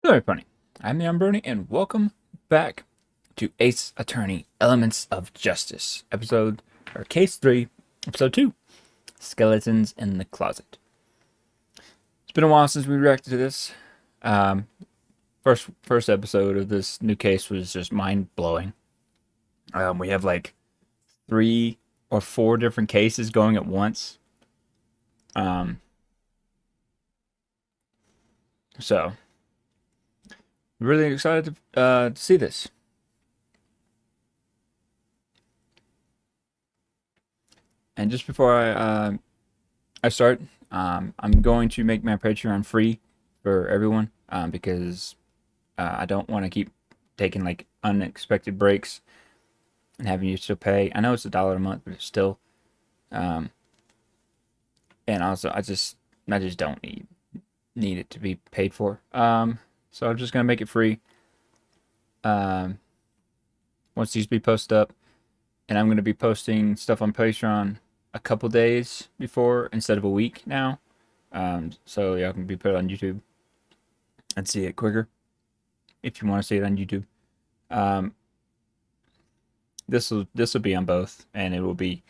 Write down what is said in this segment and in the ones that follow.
Hello, everybody. I'm the Umbroni, and welcome back to Ace Attorney Elements of Justice, Case 3, Episode 2 Skeletons in the Closet. It's been a while since we reacted to this. Um, first episode of this new case was just mind blowing. We have like 3 or 4 different cases going at once. Um, so really excited to see this. And just before I start, I'm going to make my Patreon free for everyone because I don't want to keep taking like unexpected breaks and having you still pay. I know it's $1 a month, but it's still. Um, and also, I just don't need it to be paid for. So I'm just gonna make it free. Um, Once these be posted up, and I'm gonna be posting stuff on Patreon a couple days before instead of a week now. So y'all can be put on YouTube and see it quicker if you want to see it on YouTube. Um, this will be on both, and it will be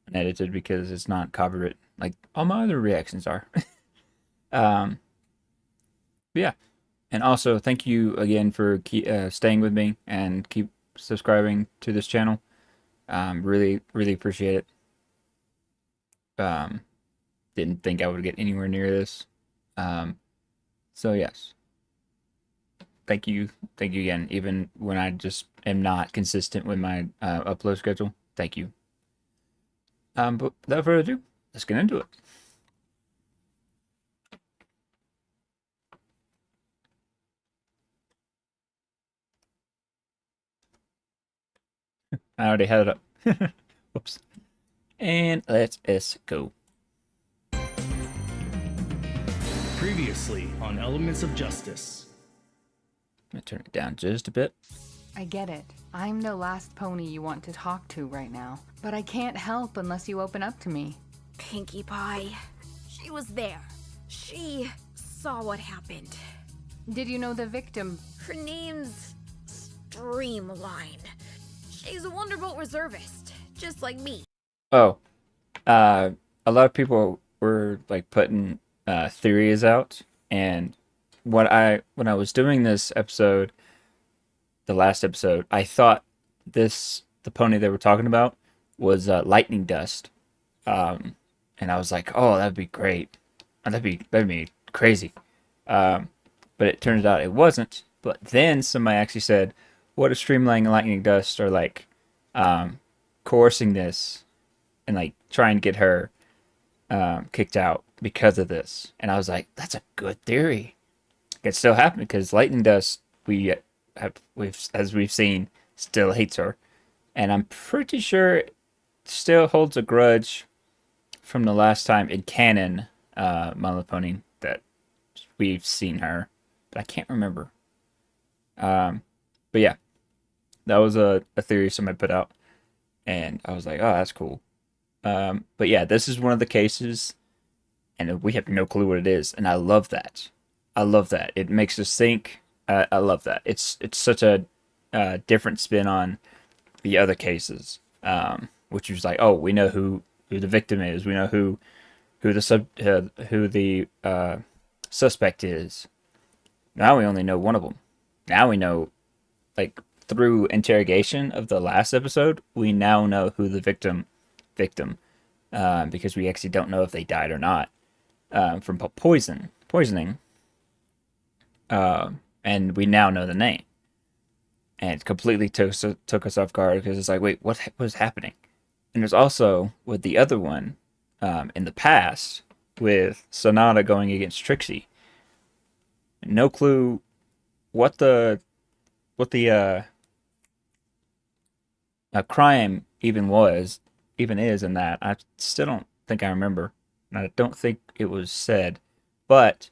unedited because it's not copyright like all my other reactions are. um, yeah, and also thank you again for staying with me and keep subscribing to this channel. Really appreciate it. Um, didn't think I would get anywhere near this. Um, so yes, thank you again. Even when I just am not consistent with my upload schedule, thank you. But without further ado, let's get into it. I already had it up. Whoops. And let's go. Previously on Elements of Justice. I'm gonna turn it down just a bit. I get it. I'm the last pony you want to talk to right now. But I can't help unless you open up to me. Pinkie Pie. She was there. She saw what happened. Did you know the victim? Her name's Streamline. She's a Wonderbolt reservist, just like me. Oh, a lot of people were like putting theories out, and when I was doing this episode, the last episode, I thought the pony they were talking about was lightning dust, and I was like, oh, that'd be great, that'd be crazy, but it turns out it wasn't. But then somebody actually said, what if Streamline and Lightning Dust are like coercing this and like trying to get her kicked out because of this? And I was like, that's a good theory. It still happened because Lightning Dust, we've seen, still hates her, and I'm pretty sure it still holds a grudge from the last time in canon, My Little Pony, that we've seen her, but I can't remember. But yeah, that was a theory somebody put out, and I was like, oh, that's cool. But yeah, this is one of the cases, and we have no clue what it is, and I love that. I love that. It makes us think. I love that. It's such a different spin on the other cases, which was like, oh, we know who the victim is. We know who the suspect is. Now we only know one of them. Now we know, like, through interrogation of the last episode, we now know who the victim, because we actually don't know if they died or not from poisoning, and we now know the name, and it completely took us off guard because it's like, wait, what was happening? And there's also with the other one in the past with Sonata going against Trixie, no clue what the crime even is in that. I still don't think I remember, and I don't think it was said, but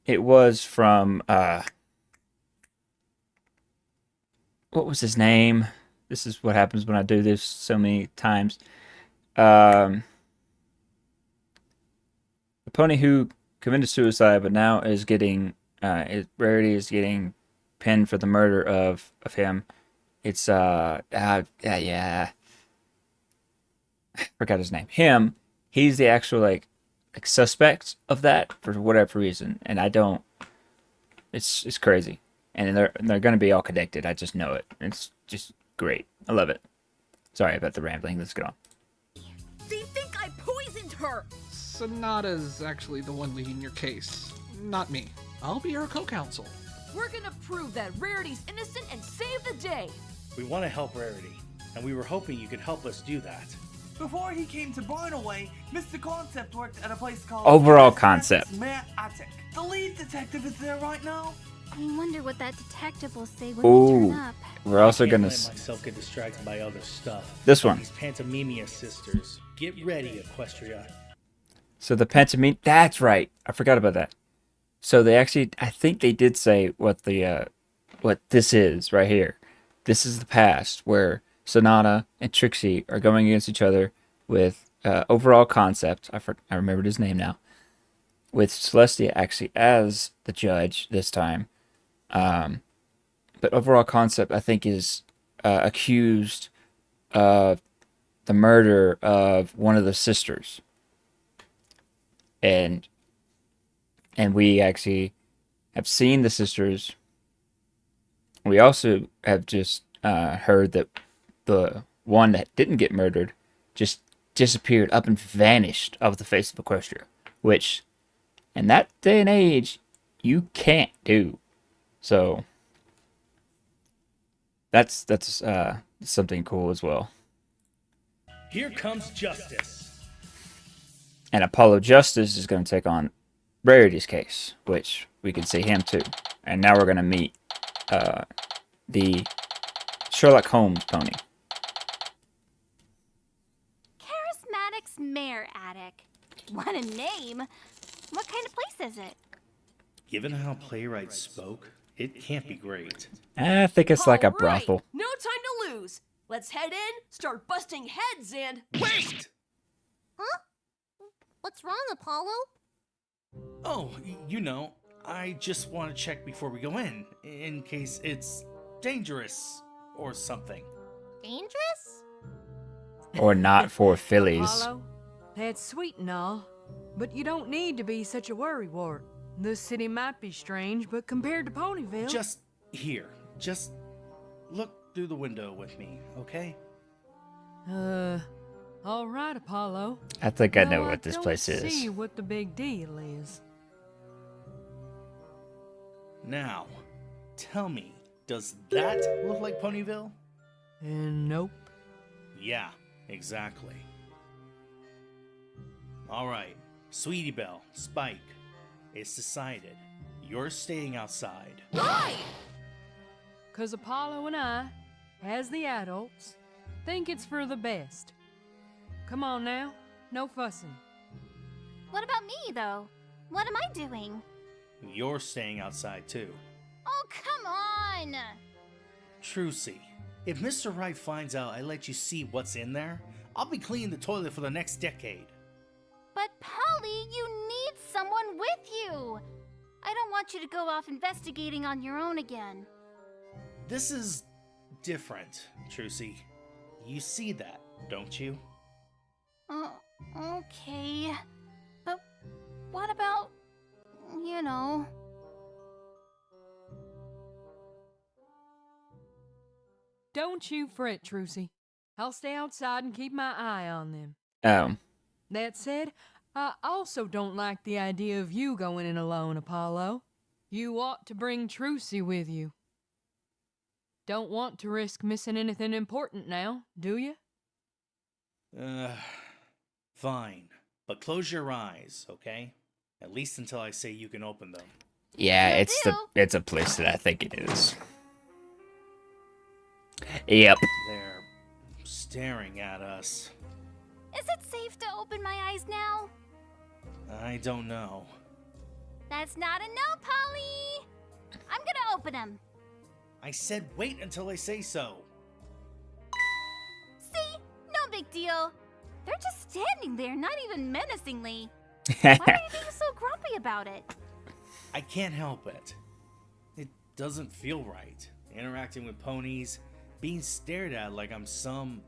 it was from what was his name? This is what happens when I do this so many times. The pony who committed suicide but now is getting Rarity is getting pinned for the murder of him. It's yeah, forgot his name. Him, he's the actual like suspect of that for whatever reason, and I don't. It's crazy, and they're gonna be all connected. I just know it. It's just great. I love it. Sorry about the rambling. Let's get on. They think I poisoned her! Sonata's actually the one leading your case, not me. I'll be her co-counsel. We're gonna prove that Rarity's innocent and save the day. We want to help Rarity, and we were hoping you could help us do that. Before he came to Barnaway, Mr. Concept worked at a place called Overall Concept. Mayor Attic. The lead detective is there right now. I wonder what that detective will say when we Ooh, turn up. we're also Can't gonna let myself get distracted by other stuff. this one. These Pantomimia sisters. Get ready, Equestria. So the pantomime. That's right. I forgot about that. So they actually, I think they did say what the what this is right here. This is the past where Sonata and Trixie are going against each other with overall concept. I remembered his name now. With Celestia actually as the judge this time. But overall concept, I think, is accused of the murder of one of the sisters. And we actually have seen the sisters. We also have just heard that the one that didn't get murdered just disappeared up and vanished off the face of Equestria, which in that day and age you can't do. So that's something cool as well. Here comes justice. And Apollo Justice is going to take on Rarity's case, which we can see him too. And now we're going to meet the Sherlock Holmes pony. Charismatic's Mare Attic. What a name! What kind of place is it? Given how playwright spoke, it can't be great. I think it's like a All right, brothel. No time to lose. Let's head in, start busting heads, and Wait! Huh? What's wrong, Apollo? Oh, you know, I just want to check before we go in case it's dangerous or something. Dangerous? Or not for fillies. Apollo, that's sweet and all, but you don't need to be such a worrywart. This city might be strange, but compared to Ponyville... Just here. Just look through the window with me, okay? All right, Apollo. I think I know Though what this don't place see is. what the big deal is. Now, tell me, does that look like Ponyville? Nope. Yeah, exactly. Alright, Sweetie Belle, Spike, it's decided. You're staying outside. why? 'Cause Apollo and I, as the adults, think it's for the best. Come on now, no fussing. What about me, though? What am I doing? You're staying outside too. Oh, come on! Trucy, if Mr. Wright finds out I let you see what's in there, I'll be cleaning the toilet for the next decade. But Polly, you need someone with you! I don't want you to go off investigating on your own again. This is different, Trucy. You see that, don't you? Okay. But what about, you know... Don't you fret, Trucy. I'll stay outside and keep my eye on them. Oh. That said, I also don't like the idea of you going in alone, Apollo. You ought to bring Trucy with you. Don't want to risk missing anything important now, do you? Fine. But close your eyes, okay? At least until I say you can open them. Yeah, Will it's a place that I think it is. Yep. They're staring at us. Is it safe to open my eyes now? I don't know. That's not a no, Polly! I'm gonna open them. I said wait until I say so. See? No big deal. They're just standing there, not even menacingly. Why are you being so grumpy about it? I can't help it. It doesn't feel right. Interacting with ponies, being stared at like I'm some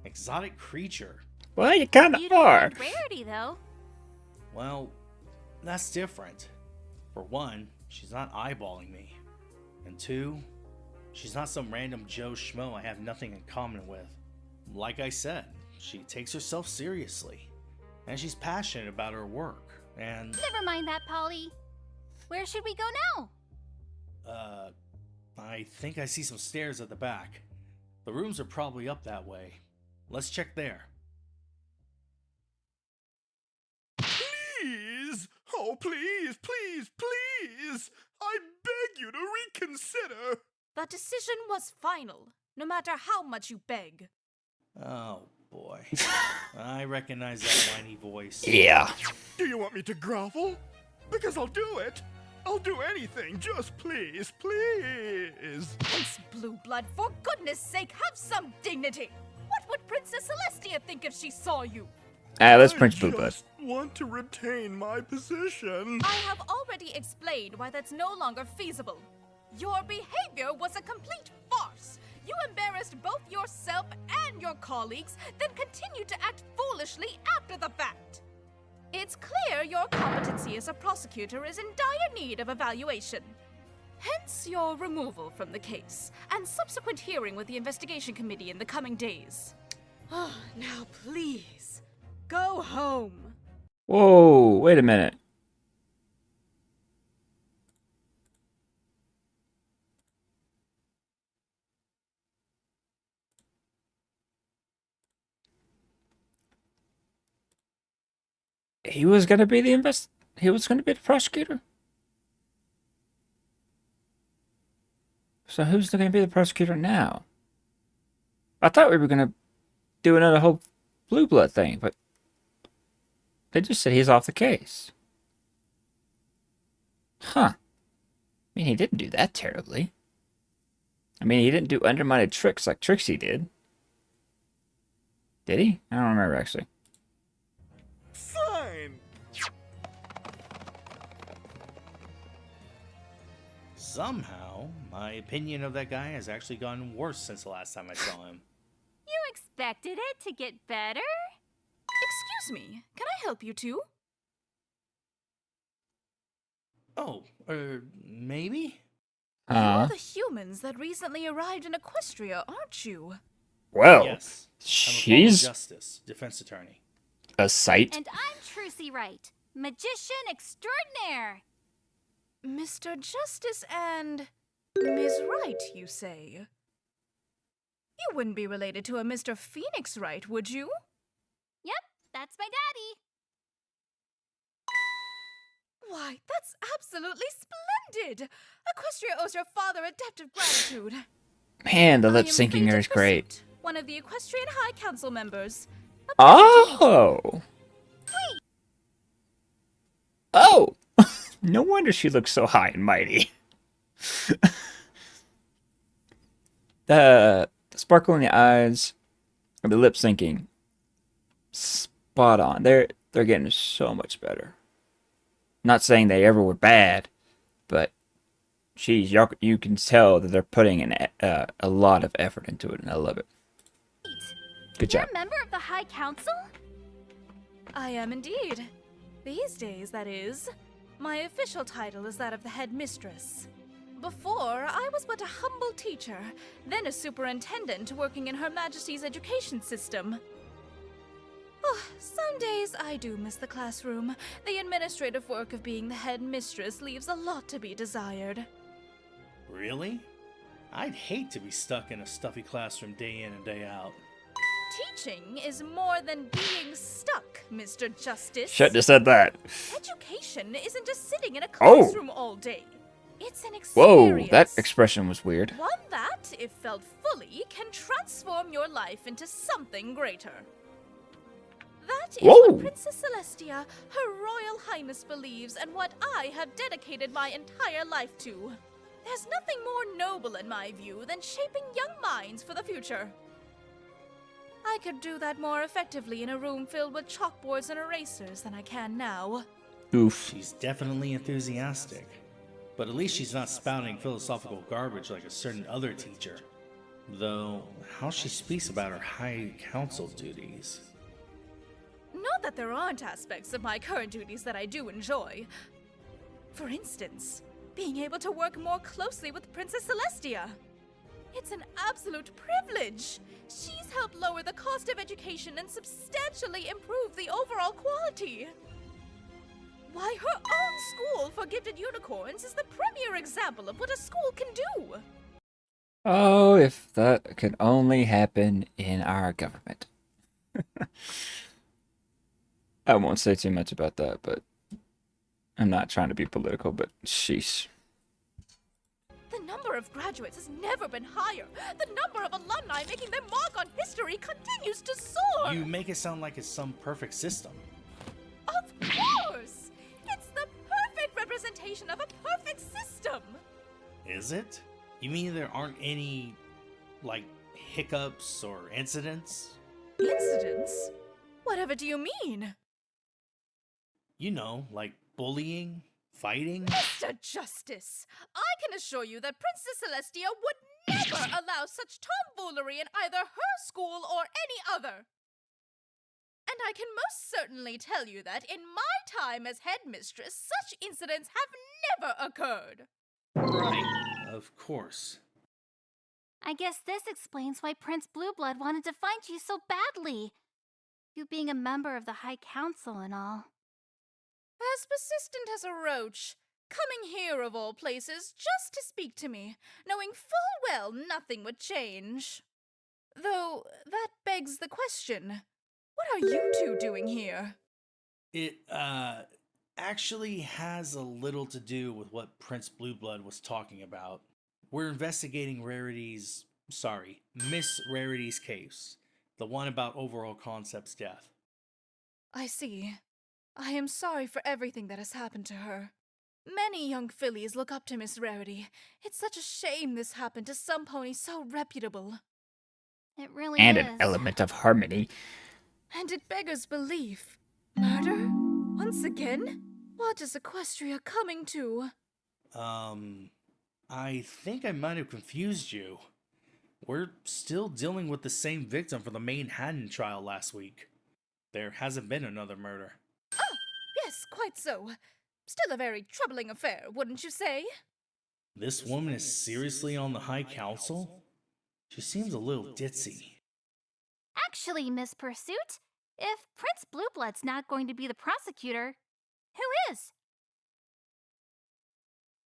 exotic creature. Well, you kind of Beauty are. and rarity, though. Well, that's different. For one, she's not eyeballing me. And two, she's not some random Joe Schmo I have nothing in common with. Like I said, she takes herself seriously. And she's passionate about her work. And, Never mind that, Polly. Where should we go now? I think I see some stairs at the back. The rooms are probably up that way. Let's check there. Please! Oh, please, please, please! I beg you to reconsider! The decision was final, no matter how much you beg. Oh, boy. I recognize that whiny voice. Yeah. Do you want me to grovel? Because I'll do it! I'll do anything, just please, please! Prince Blueblood, for goodness sake, have some dignity! What would Princess Celestia think if she saw you? Let's Prince I Blueblood. just want to retain my position. I have already explained why that's no longer feasible. Your behavior was a complete farce. You embarrassed both yourself and your colleagues, then continued to act foolishly after the fact. It's clear your competency as a prosecutor is in dire need of evaluation. Hence your removal from the case, and subsequent hearing with the investigation committee in the coming days. Now please, go home. Whoa, wait a minute. He was gonna be the he was gonna be the prosecutor? So who's gonna be the prosecutor now? I thought we were gonna do another whole Blue Blood thing, but they just said he's off the case. Huh. I mean, he didn't do that terribly. I mean, he didn't do undermined tricks like Trixie did. Did he? I don't remember, actually. Fine! Somehow, my opinion of that guy has actually gotten worse since the last time I saw him. You expected it to get better? Excuse me, can I help you too? Oh, maybe? You're the humans that recently arrived in Equestria, aren't you? Well, Yes. she's I'm a Justice, defense attorney. a sight. And I'm Trucy Wright, magician extraordinaire. Mr. Justice and Ms. Wright, you say? You wouldn't be related to a Mr. Phoenix Wright, would you? Yep, that's my daddy. Why, that's absolutely splendid! Equestria owes your father a debt of gratitude. Man, the I lip am syncing here Fated is great. Pursuit, one of the Equestrian High Council members. Oh! Oh! No wonder she looks so high and mighty. The sparkle in the eyes, the lip syncing, spot on. They're getting so much better. Not saying they ever were bad, but geez, you can tell that they're putting in a lot of effort into it, and I love it. Good You're job. a member of the High Council? I am indeed. These days, that is. My official title is that of the headmistress. Before, I was but a humble teacher, then a superintendent working in Her Majesty's education system. Oh, some days I do miss the classroom. The administrative work of being the headmistress leaves a lot to be desired. Really? I'd hate to be stuck in a stuffy classroom day in and day out. Teaching is more than being stuck, Mr. Justice. Shouldn't have said that. Education isn't just sitting in a Oh. classroom all day. It's an Whoa, experience. that expression was weird. One that, if felt fully, can transform your life into something greater. That is Whoa. what Princess Celestia, Her Royal Highness, believes and what I have dedicated my entire life to. There's nothing more noble in my view than shaping young minds for the future. I could do that more effectively in a room filled with chalkboards and erasers than I can now. Oof. She's definitely enthusiastic, but at least she's not spouting philosophical garbage like a certain other teacher. Though, how she speaks about her high council duties. Not that there aren't aspects of my current duties that I do enjoy. For instance, being able to work more closely with Princess Celestia. It's an absolute privilege. She's helped lower the cost of education and substantially improve the overall quality. Why, her own school for gifted unicorns is the premier example of what a school can do. Oh, if that could only happen in our government. I won't say too much about that, but I'm not trying to be political, but sheesh. The number of graduates has never been higher. The number of alumni making their mark on history continues to soar. You make it sound like it's some perfect system. Of course! It's the perfect representation of a perfect system. Is it? You mean there aren't any, like, hiccups or incidents? Incidents? Whatever do you mean? You know, like bullying, fighting? Mr. Justice, I can assure you that Princess Celestia would never allow such tomfoolery in either her school or any other. And I can most certainly tell you that in my time as headmistress, such incidents have never occurred. Right, of course. I guess this explains why Prince Blueblood wanted to find you so badly. You being a member of the High Council and all. As persistent as a roach, coming here of all places just to speak to me, knowing full well nothing would change. Though, that begs the question, what are you two doing here? It, actually has a little to do with what Prince Blueblood was talking about. We're investigating Miss Rarity's case. The one about Overall Concept's death. I see. I am sorry for everything that has happened to her. Many young fillies look up to Miss Rarity. It's such a shame this happened to some pony so reputable. It really And is. an element of harmony. And it beggars belief. Murder? Once again? What is Equestria coming to? I think I might have confused you. We're still dealing with the same victim from the Manhattan trial last week. There hasn't been another murder. Oh, yes, quite so. Still a very troubling affair, wouldn't you say? This woman is seriously on the High Council? She seems a little ditzy. Actually, Miss Pursuit, if Prince Blueblood's not going to be the prosecutor, who is?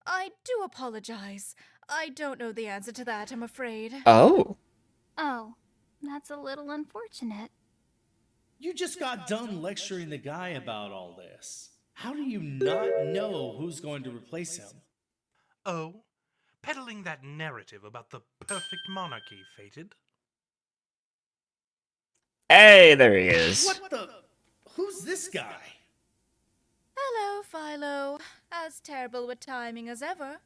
I do apologize. I don't know the answer to that, I'm afraid. Oh. Oh, that's a little unfortunate. You just got done lecturing the guy about all this. How do you not know who's going to replace him? Oh, peddling that narrative about the perfect monarchy, Fated. Hey, there he is. What the? Who's this guy? Hello, Philo. As terrible with timing as ever.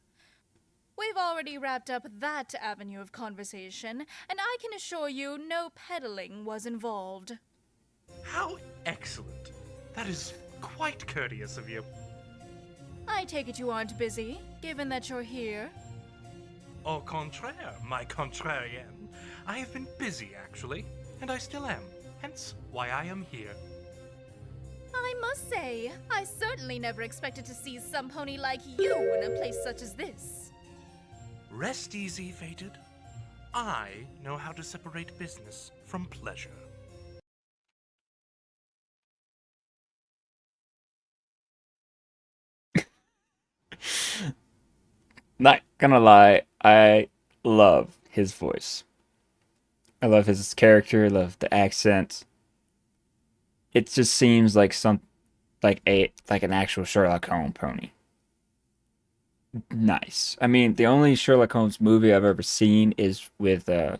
We've already wrapped up that avenue of conversation, and I can assure you no peddling was involved. How excellent. That is quite courteous of you. I take it you aren't busy, given that you're here. Au contraire, my contrarian. I have been busy, actually, and I still am. Hence why I am here. I must say, I certainly never expected to see some pony like you in a place such as this. Rest easy, Fated. I know how to separate business from pleasure. Not gonna lie, I love his voice. I love his character, I love the accent. It just seems like like an actual Sherlock Holmes pony. Nice. I mean, the only Sherlock Holmes movie I've ever seen is with oh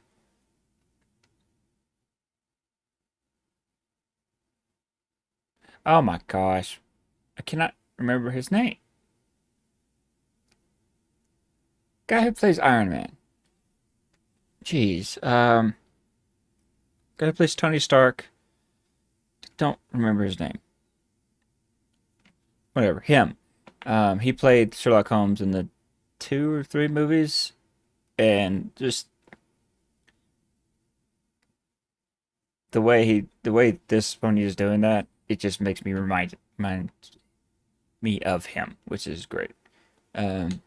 my gosh. I cannot remember his name. Guy who plays Iron Man. Jeez. Guy who plays Tony Stark. Don't remember his name. whatever, him. He played Sherlock Holmes in the 2 or 3 movies, and just the way this pony is doing that, it just makes me remind me of him, which is great. Um,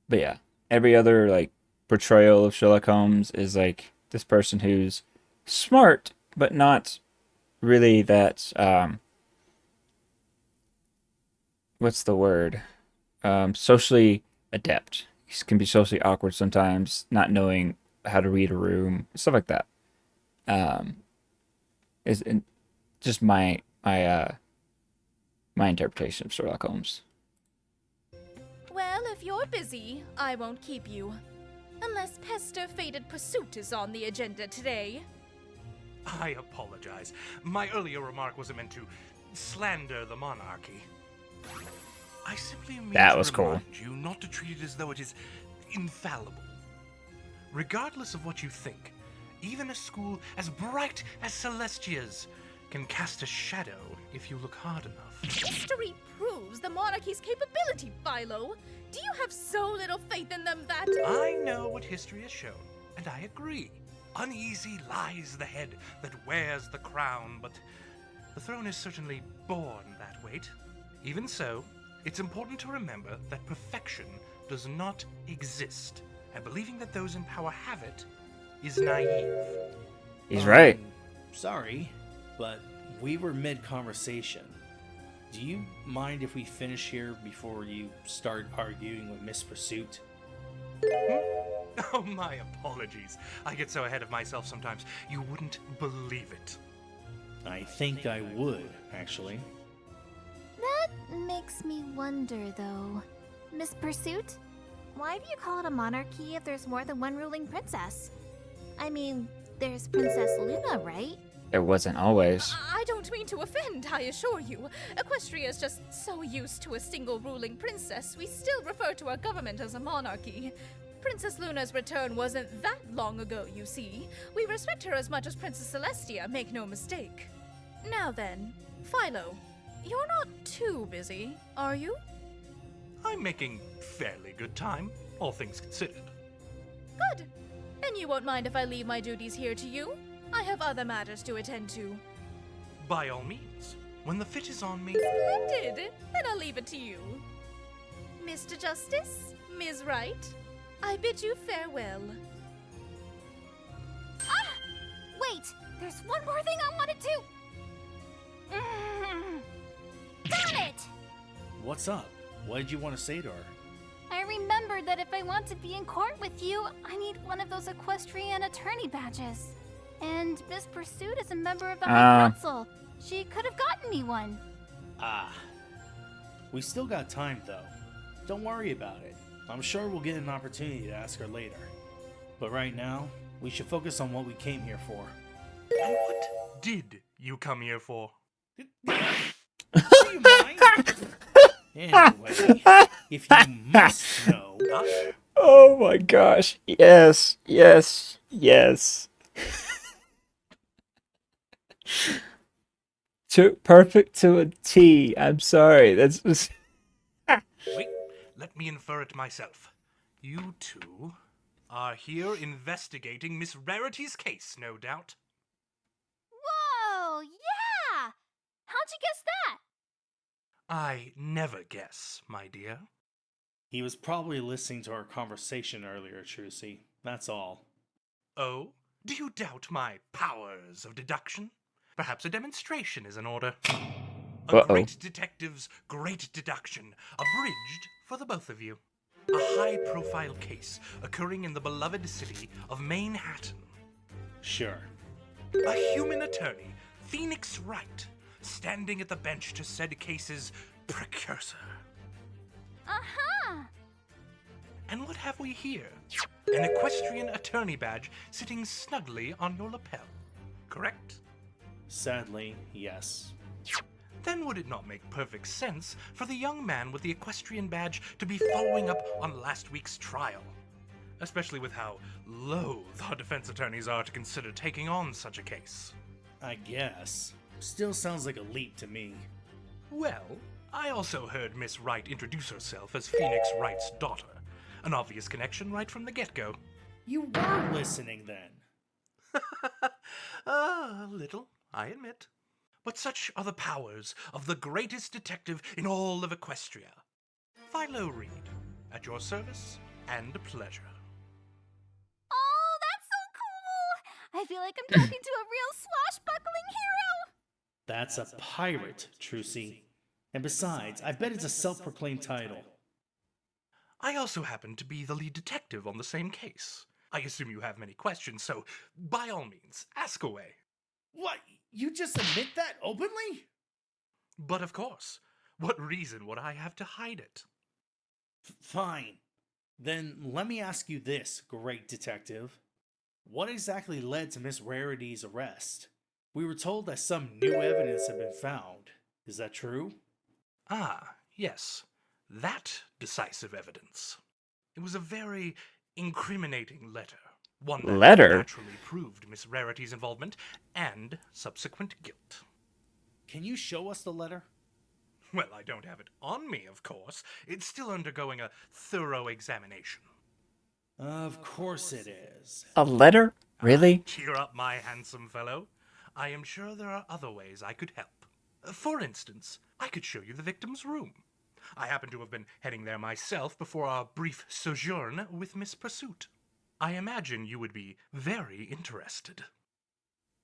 but yeah, every other like portrayal of Sherlock Holmes is like this person who's smart, but not really that. What's the word? Socially adept. He can be socially awkward sometimes, not knowing how to read a room, stuff like that. Um, is just my interpretation of Sherlock Holmes. Well, if you're busy, I won't keep you. Unless Pester Fated Pursuit is on the agenda today. I apologize. My earlier remark wasn't meant to slander the monarchy. I simply mean That to was cool. remind you not to treat it as though it is infallible. Regardless of what you think, even a school as bright as Celestia's can cast a shadow if you look hard enough. History proves the monarchy's capability, Philo. Do you have so little faith in them that... I know what history has shown, and I agree. Uneasy lies the head that wears the crown, but the throne is certainly born that weight. Even so, it's important to remember that perfection does not exist, and believing that those in power have it is naive. He's right. Sorry, but we were mid-conversation. Do you mind if we finish here before you start arguing with Miss Pursuit? Oh, my apologies. I get so ahead of myself sometimes. You wouldn't believe it. I think I would, actually. That makes me wonder, though. Miss Pursuit? Why do you call it a monarchy if there's more than one ruling princess? I mean, there's Princess Luna, right? It wasn't always. I don't mean to offend, I assure you. Equestria is just so used to a single ruling princess, we still refer to our government as a monarchy. Princess Luna's return wasn't that long ago, you see. We respect her as much as Princess Celestia, make no mistake. Now then, Philo, you're not too busy, are you? I'm making fairly good time, all things considered. Good. And you won't mind if I leave my duties here to you? I have other matters to attend to. By all means. When the fit is on me... Splendid! Then I'll leave it to you. Mr. Justice, Ms. Wright, I bid you farewell. Ah! Wait! There's one more thing I wanted to... Darn it! What's up? What did you want to say to her? I remembered that if I want to be in court with you, I need one of those equestrian attorney badges. And Miss Pursuit is a member of the High Council. She could have gotten me one. Ah. We still got time, though. Don't worry about it. I'm sure we'll get an opportunity to ask her later. But right now, we should focus on what we came here for. And what did you come here for? Do you mind? Anyway, if you must know... Oh my gosh. Yes. Yes. Yes. Perfect to a T. I'm sorry. That's just... Wait, let me infer it myself. You two are here investigating Miss Rarity's case, no doubt. Whoa! Yeah! How'd you guess that? I never guess, my dear. He was probably listening to our conversation earlier, Trucy. That's all. Oh? Do you doubt my powers of deduction? Perhaps a demonstration is in order. A great detective's great deduction, abridged for the both of you. A high-profile case occurring in the beloved city of Manhattan. Sure. A human attorney, Phoenix Wright, standing at the bench to said case's precursor. Uh-huh. And what have we here? An equestrian attorney badge sitting snugly on your lapel, correct? Sadly, yes. Then would it not make perfect sense for the young man with the equestrian badge to be following up on last week's trial? Especially with how loath our defense attorneys are to consider taking on such a case. I guess. Still sounds like a leap to me. Well, I also heard Miss Wright introduce herself as Phoenix Wright's daughter. An obvious connection right from the get-go. You were listening then. A little, I admit. But such are the powers of the greatest detective in all of Equestria. Philo Reed, at your service and pleasure. Oh, that's so cool! I feel like I'm talking to a real swashbuckling hero! That's a pirate, Trucy. And besides, I bet it's a self-proclaimed title. I also happen to be the lead detective on the same case. I assume you have many questions, so by all means, ask away. What? You just admit that openly? But of course, what reason would I have to hide it? Fine. Then let me ask you this, great detective. What exactly led to Miss Rarity's arrest? We were told that some new evidence had been found. Is that true? Ah, yes. That decisive evidence. It was a very incriminating letter. One that naturally proved Miss Rarity's involvement and subsequent guilt. Can you show us the letter? Well, I don't have it on me, of course. It's still undergoing a thorough examination. Of course it is. A letter? Really? Cheer up, my handsome fellow. I am sure there are other ways I could help. For instance, I could show you the victim's room. I happen to have been heading there myself before our brief sojourn with Miss Pursuit. I imagine you would be very interested.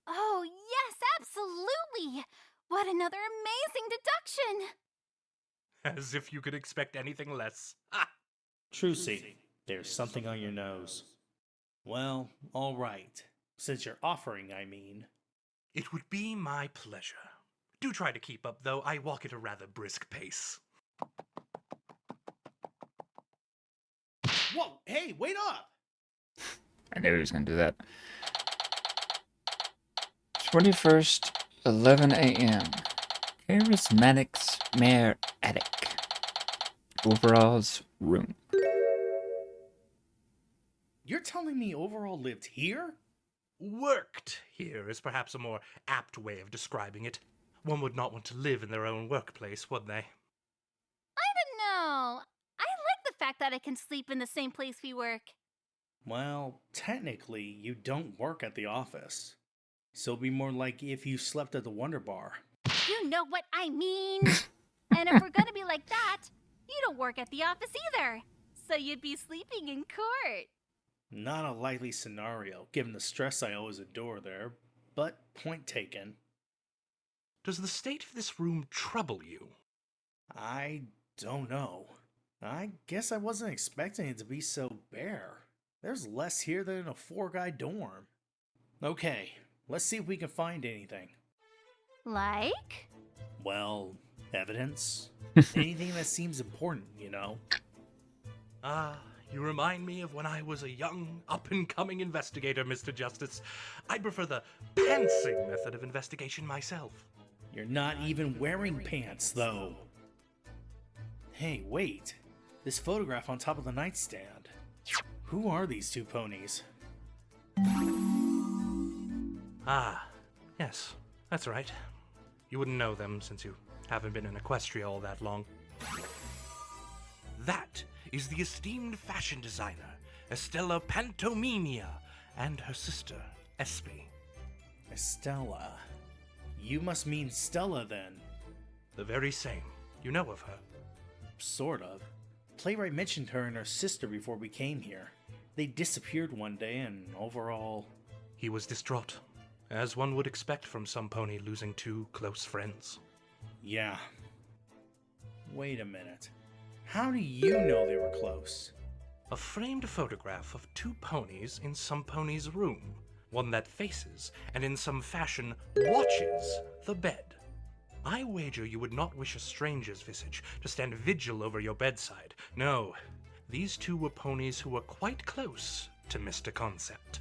Oh, yes, absolutely! What another amazing deduction! As if you could expect anything less. Trucy, there's something on your nose. Well, all right. Since you're offering, I mean. It would be my pleasure. Do try to keep up, though. I walk at a rather brisk pace. Whoa, hey, wait up! I knew he was going to do that. 21st, 11 a.m. Charismatic's Mare Attic. Overall's room. You're telling me Overall lived here? Worked here is perhaps a more apt way of describing it. One would not want to live in their own workplace, would they? I don't know. I like the fact that I can sleep in the same place we work. Well, technically, you don't work at the office. So it'd be more like if you slept at the Wonder Bar. You know what I mean? And if we're gonna be like that, you don't work at the office either. So you'd be sleeping in court. Not a likely scenario, given the stress I always endure there, but point taken. Does the state of this room trouble you? I don't know. I guess I wasn't expecting it to be so bare. There's less here than in a 4-guy dorm. Okay, let's see if we can find anything. Like? Well, evidence. Anything that seems important, you know? You remind me of when I was a young, up-and-coming investigator, Mr. Justice. I prefer the pantsing method of investigation myself. You're not even wearing pants, though. Hey, wait. This photograph on top of the nightstand. Who are these two ponies? Ah, yes, that's right. You wouldn't know them since you haven't been in Equestria all that long. That is the esteemed fashion designer, Estella Pantomimia, and her sister, Espy. Estella. You must mean Stella, then. The very same. You know of her. Sort of. Playwright mentioned her and her sister before we came here. They disappeared one day, and overall... He was distraught, as one would expect from some pony losing two close friends. Yeah. Wait a minute. How do you know they were close? A framed photograph of two ponies in some pony's room. One that faces, and in some fashion watches, the bed. I wager you would not wish a stranger's visage to stand vigil over your bedside. No, these two were ponies who were quite close to Mr. Concept.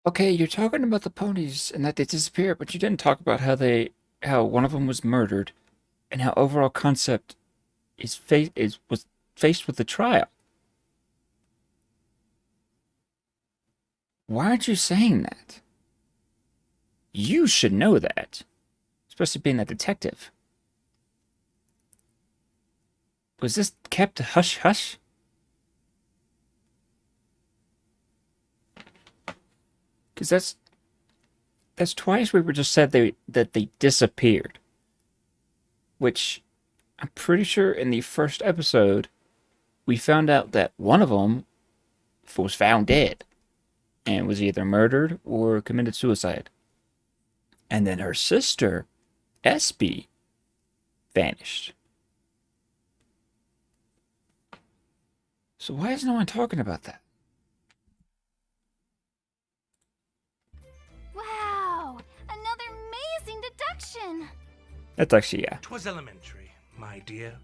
Okay, you're talking about the ponies and that they disappeared, but you didn't talk about how one of them was murdered, and how overall Concept was faced with a trial. Why aren't you saying that? You should know that. especially being a detective. Was this kept hush hush? Because that's twice we were just said that they disappeared. Which I'm pretty sure in the first episode we found out that one of them was found dead and was either murdered or committed suicide. And then her sister, SB, vanished. So why is no one talking about that? Wow! Another amazing deduction! That's actually, yeah. 'Twas elementary, my dear.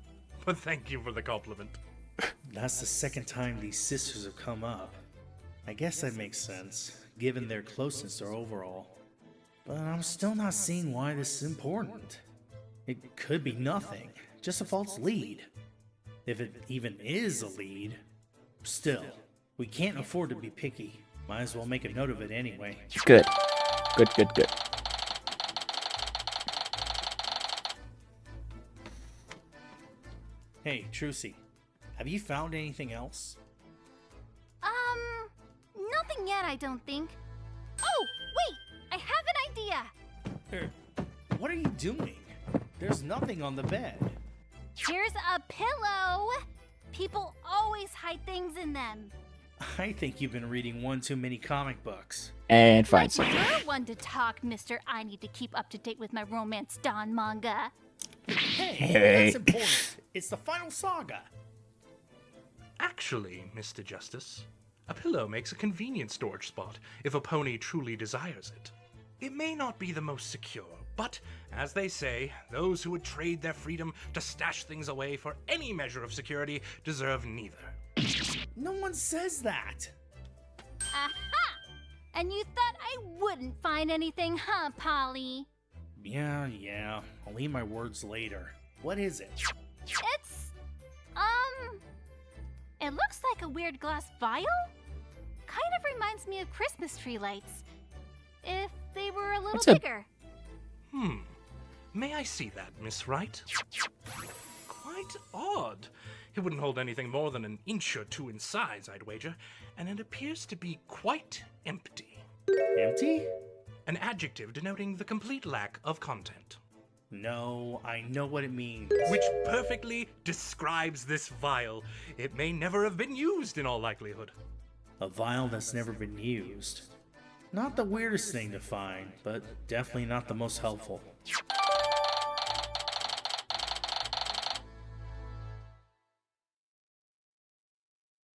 But thank you for the compliment. That's the second time these sisters have come up. I guess that makes sense, given their closeness or overall. But I'm still not seeing why this is important. It could be nothing, just a false lead. If it even is a lead. Still, we can't afford to be picky. Might as well make a note of it anyway. Good. Good. Hey, Trucy, have you found anything else? Nothing yet, I don't think. Oh, wait! I have an idea! What are you doing? There's nothing on the bed. Here's a pillow! People always hide things in them. I think you've been reading one too many comic books. And find something. You're one to talk, mister. I need to keep up to date with my Romance Dawn manga. Hey, that's important. It's the final saga. Actually, Mr. Justice, a pillow makes a convenient storage spot if a pony truly desires it. It may not be the most secure, but, as they say, those who would trade their freedom to stash things away for any measure of security deserve neither. No one says that. Aha! And you thought I wouldn't find anything, huh, Polly? Yeah. I'll leave my words later. What is it? It's... It looks like a weird glass vial? Kind of reminds me of Christmas tree lights. If they were a little bigger. May I see that, Miss Wright? Quite odd. It wouldn't hold anything more than an inch or two in size, I'd wager, and it appears to be quite empty. Empty? An adjective denoting the complete lack of content. No, I know what it means. Which perfectly describes this vial. It may never have been used in all likelihood. A vial that's never been used. Not the weirdest thing to find, but definitely not the most helpful.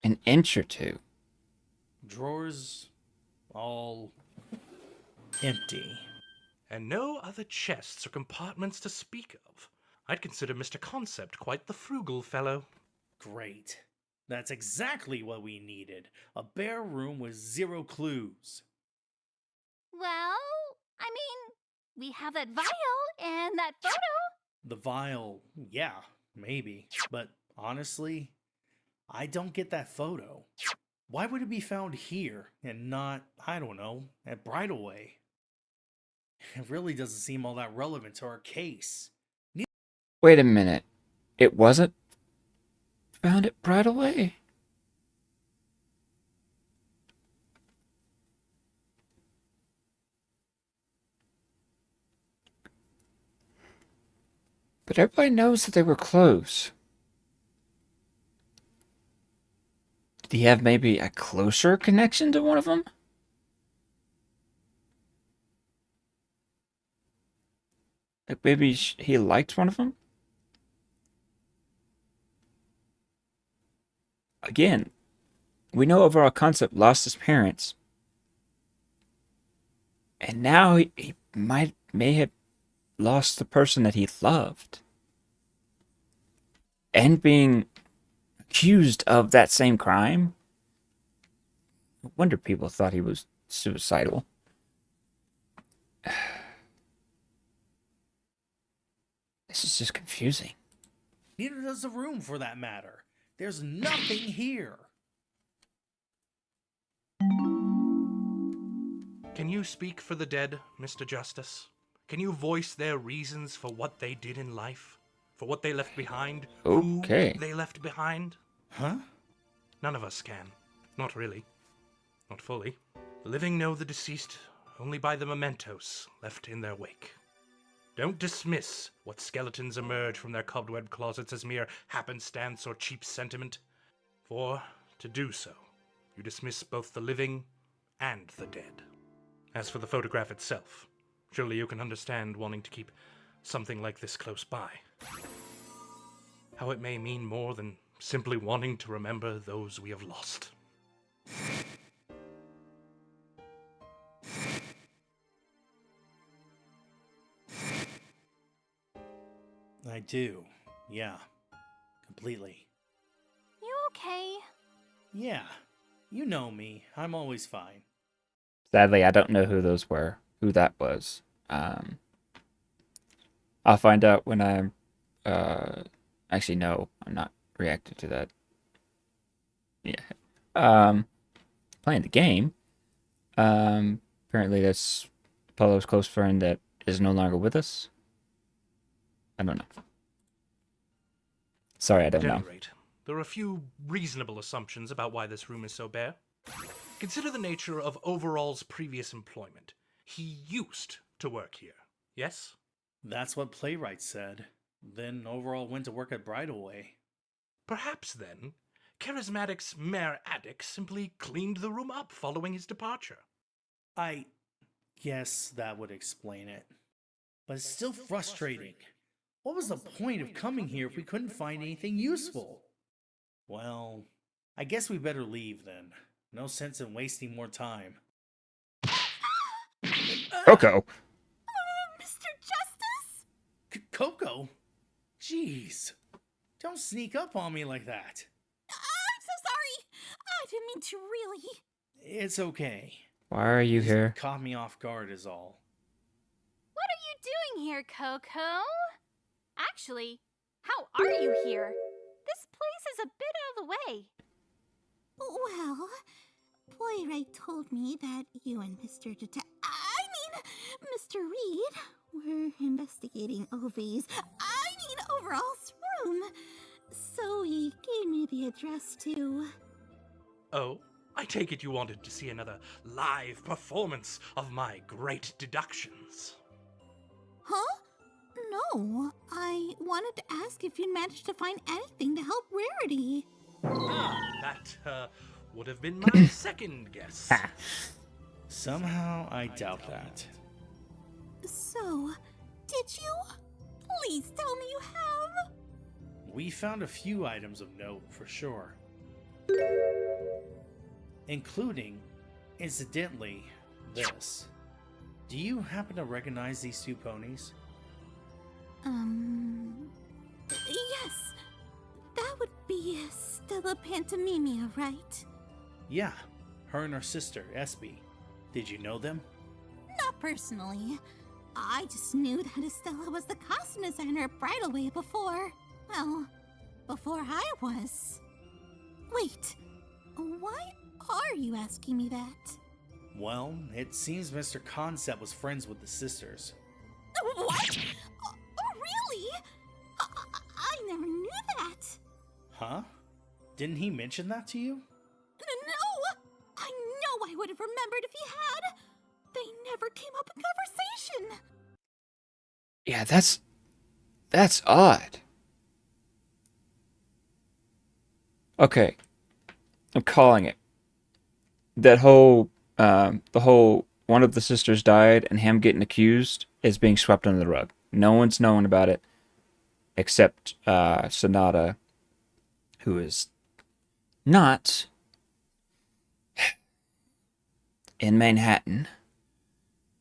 An inch or two. Drawers all empty. And no other chests or compartments to speak of. I'd consider Mr. Concept quite the frugal fellow. Great. That's exactly what we needed. A bare room with zero clues. Well, I mean, we have that vial and that photo. The vial, yeah, maybe. But honestly, I don't get that photo. Why would it be found here and not, I don't know, at Bridalway? It really doesn't seem all that relevant to our case. Wait a minute. It wasn't found at Bridalway? But everybody knows that they were close. Did he have maybe a closer connection to one of them? Like maybe he liked one of them? Again, we know Overall Concept lost his parents. And now he may have lost the person that he loved. And being accused of that same crime. No wonder people thought he was suicidal. This is just confusing. Neither does the room, for that matter. There's nothing here. Can you speak for the dead, Mr. Justice? Can you voice their reasons for what they did in life? For what they left behind? Okay. Who they left behind? Huh? None of us can. Not really. Not fully. The living know the deceased only by the mementos left in their wake. Don't dismiss what skeletons emerge from their cobweb closets as mere happenstance or cheap sentiment, for to do so, you dismiss both the living and the dead. As for the photograph itself, surely you can understand wanting to keep something like this close by. How it may mean more than simply wanting to remember those we have lost. I do. Yeah. Completely. You okay? Yeah. You know me. I'm always fine. Sadly, I don't know who that was. I'll find out when I'm, actually, no, I'm not reacting to that. Yeah. Playing the game. Apparently that's Apollo's close friend that is no longer with us. I don't know. Sorry, I don't At know. any rate, there are a few reasonable assumptions about why this room is so bare. Consider the nature of Overall's previous employment. He used to work here, yes? That's what Playwright said. Then Overall went to work at Bridalway. Perhaps then, Charismatic's Mayor Attic simply cleaned the room up following his departure. I guess that would explain it. But it's still frustrating. What was the point of coming here if we couldn't find anything useful? Well, I guess we better leave then. No sense in wasting more time. Coco! Mr. Justice? Coco? Jeez. Don't sneak up on me like that. I'm so sorry. I didn't mean to really. It's okay. Why are you here? Caught me off guard is all. What are you doing here, Coco? Actually, how are you here? This place is a bit out of the way. Well, Playwright told me that you and Mr. Reed were investigating Overall's room. So he gave me the address to... Oh, I take it you wanted to see another live performance of my great deductions. Huh? No, I wanted to ask if you'd managed to find anything to help Rarity. That would have been my second guess. Somehow I doubt that. So, did you? Please tell me you have. We found a few items of note for sure. Including, incidentally, this. Do you happen to recognize these two ponies? Yes. That would be Stella Pantomimia, right? Yeah, her and her sister, Espy. Did you know them? Not personally. I just knew that Estella was the costume designer at Bridalway before. Well, before I was. Wait, why are you asking me that? Well, it seems Mr. Concept was friends with the sisters. What? Oh, really? I never knew that. Huh? Didn't he mention that to you? No! I know I would have remembered if he had. They never came up in conversation. Yeah, that's odd. Okay. I'm calling it. That whole the whole one of the sisters died and him getting accused is being swept under the rug. No one's knowing about it except Sonata, who is not in Manhattan.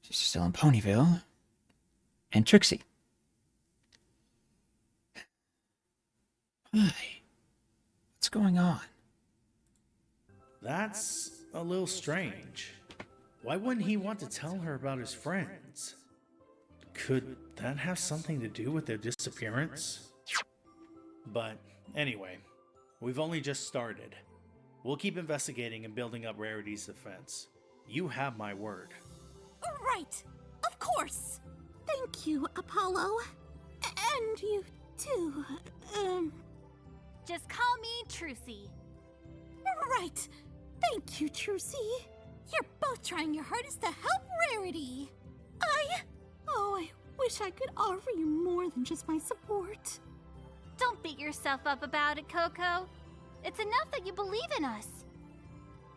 She's still in Ponyville. And Trixie. Why? What's going on? That's a little strange. Why wouldn't he want to tell her about his friends? Could that have something to do with their disappearance? But anyway, we've only just started. We'll keep investigating and building up Rarity's defense. You have my word. Right, of course. Thank you, Apollo. And you too. Just call me Trucy. Right. Thank you, Trucy. You're both trying your hardest to help Rarity. I wish I could offer you more than just my support. Don't beat yourself up about it, Coco. It's enough that you believe in us.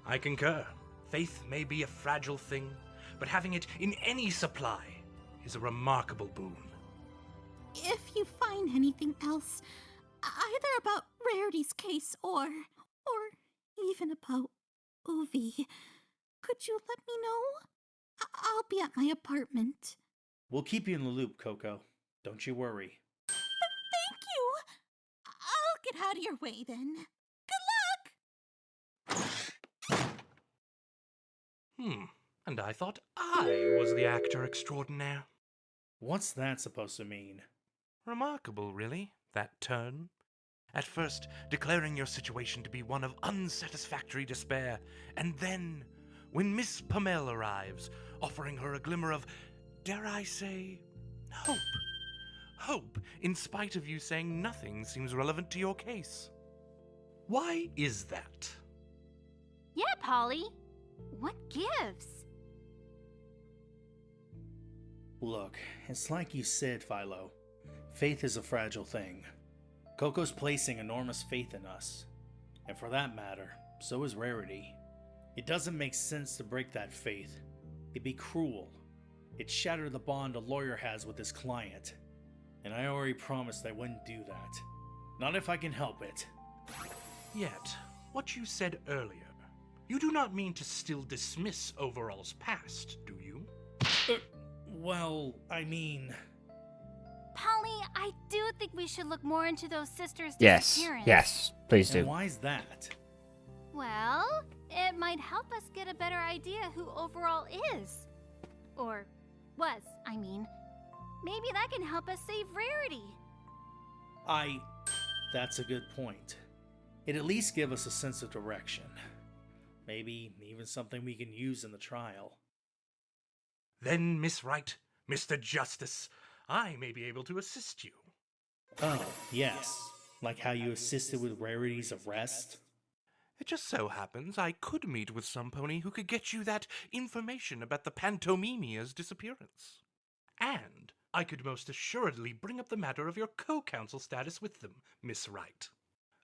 I concur. Faith may be a fragile thing, but having it in any supply is a remarkable boon. If you find anything else, either about Rarity's case or even about Ovi, could you let me know? I'll be at my apartment. We'll keep you in the loop, Coco. Don't you worry. Thank you. I'll get out of your way then. Good luck! And I thought I was the actor extraordinaire. What's that supposed to mean? Remarkable, really, that turn. At first, declaring your situation to be one of unsatisfactory despair, and then, when Miss Pamela arrives, offering her a glimmer of, dare I say, hope. Hope, in spite of you saying nothing seems relevant to your case. Why is that? Yeah, Polly. What gives? Look, it's like you said, Philo. Faith is a fragile thing. Coco's placing enormous faith in us. And for that matter, so is Rarity. It doesn't make sense to break that faith. It'd be cruel. It'd shatter the bond a lawyer has with his client. And I already promised I wouldn't do that. Not if I can help it. Yet, what you said earlier, you do not mean to still dismiss Overall's past, do you? Well, I mean... Polly, I do think we should look more into those sisters' Yes, disappearance. yes, please do. And why's that? Well, it might help us get a better idea who Overall is. Or was, I mean. Maybe that can help us save Rarity. That's a good point. It'd at least give us a sense of direction. Maybe even something we can use in the trial. Then, Miss Wright, Mr. Justice, I may be able to assist you. Oh, yes. Like how you assisted with Rarity's arrest? It just so happens I could meet with some pony who could get you that information about the Pantomimia's disappearance. And I could most assuredly bring up the matter of your co-counsel status with them, Miss Wright.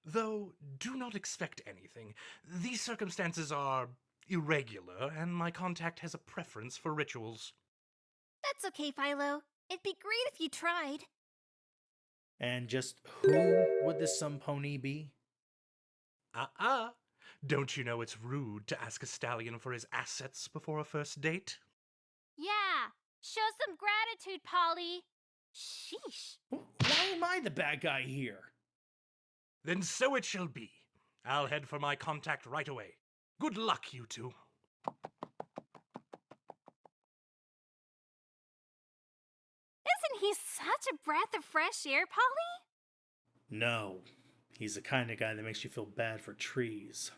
Though, do not expect anything. These circumstances are irregular, and my contact has a preference for rituals. That's okay, Philo. It'd be great if you tried. And just who would this some pony be? Don't you know it's rude to ask a stallion for his assets before a first date? Yeah, show some gratitude, Polly. Sheesh. Why am I the bad guy here? Then so it shall be. I'll head for my contact right away. Good luck, you two. Isn't he such a breath of fresh air, Polly? No. He's the kind of guy that makes you feel bad for trees.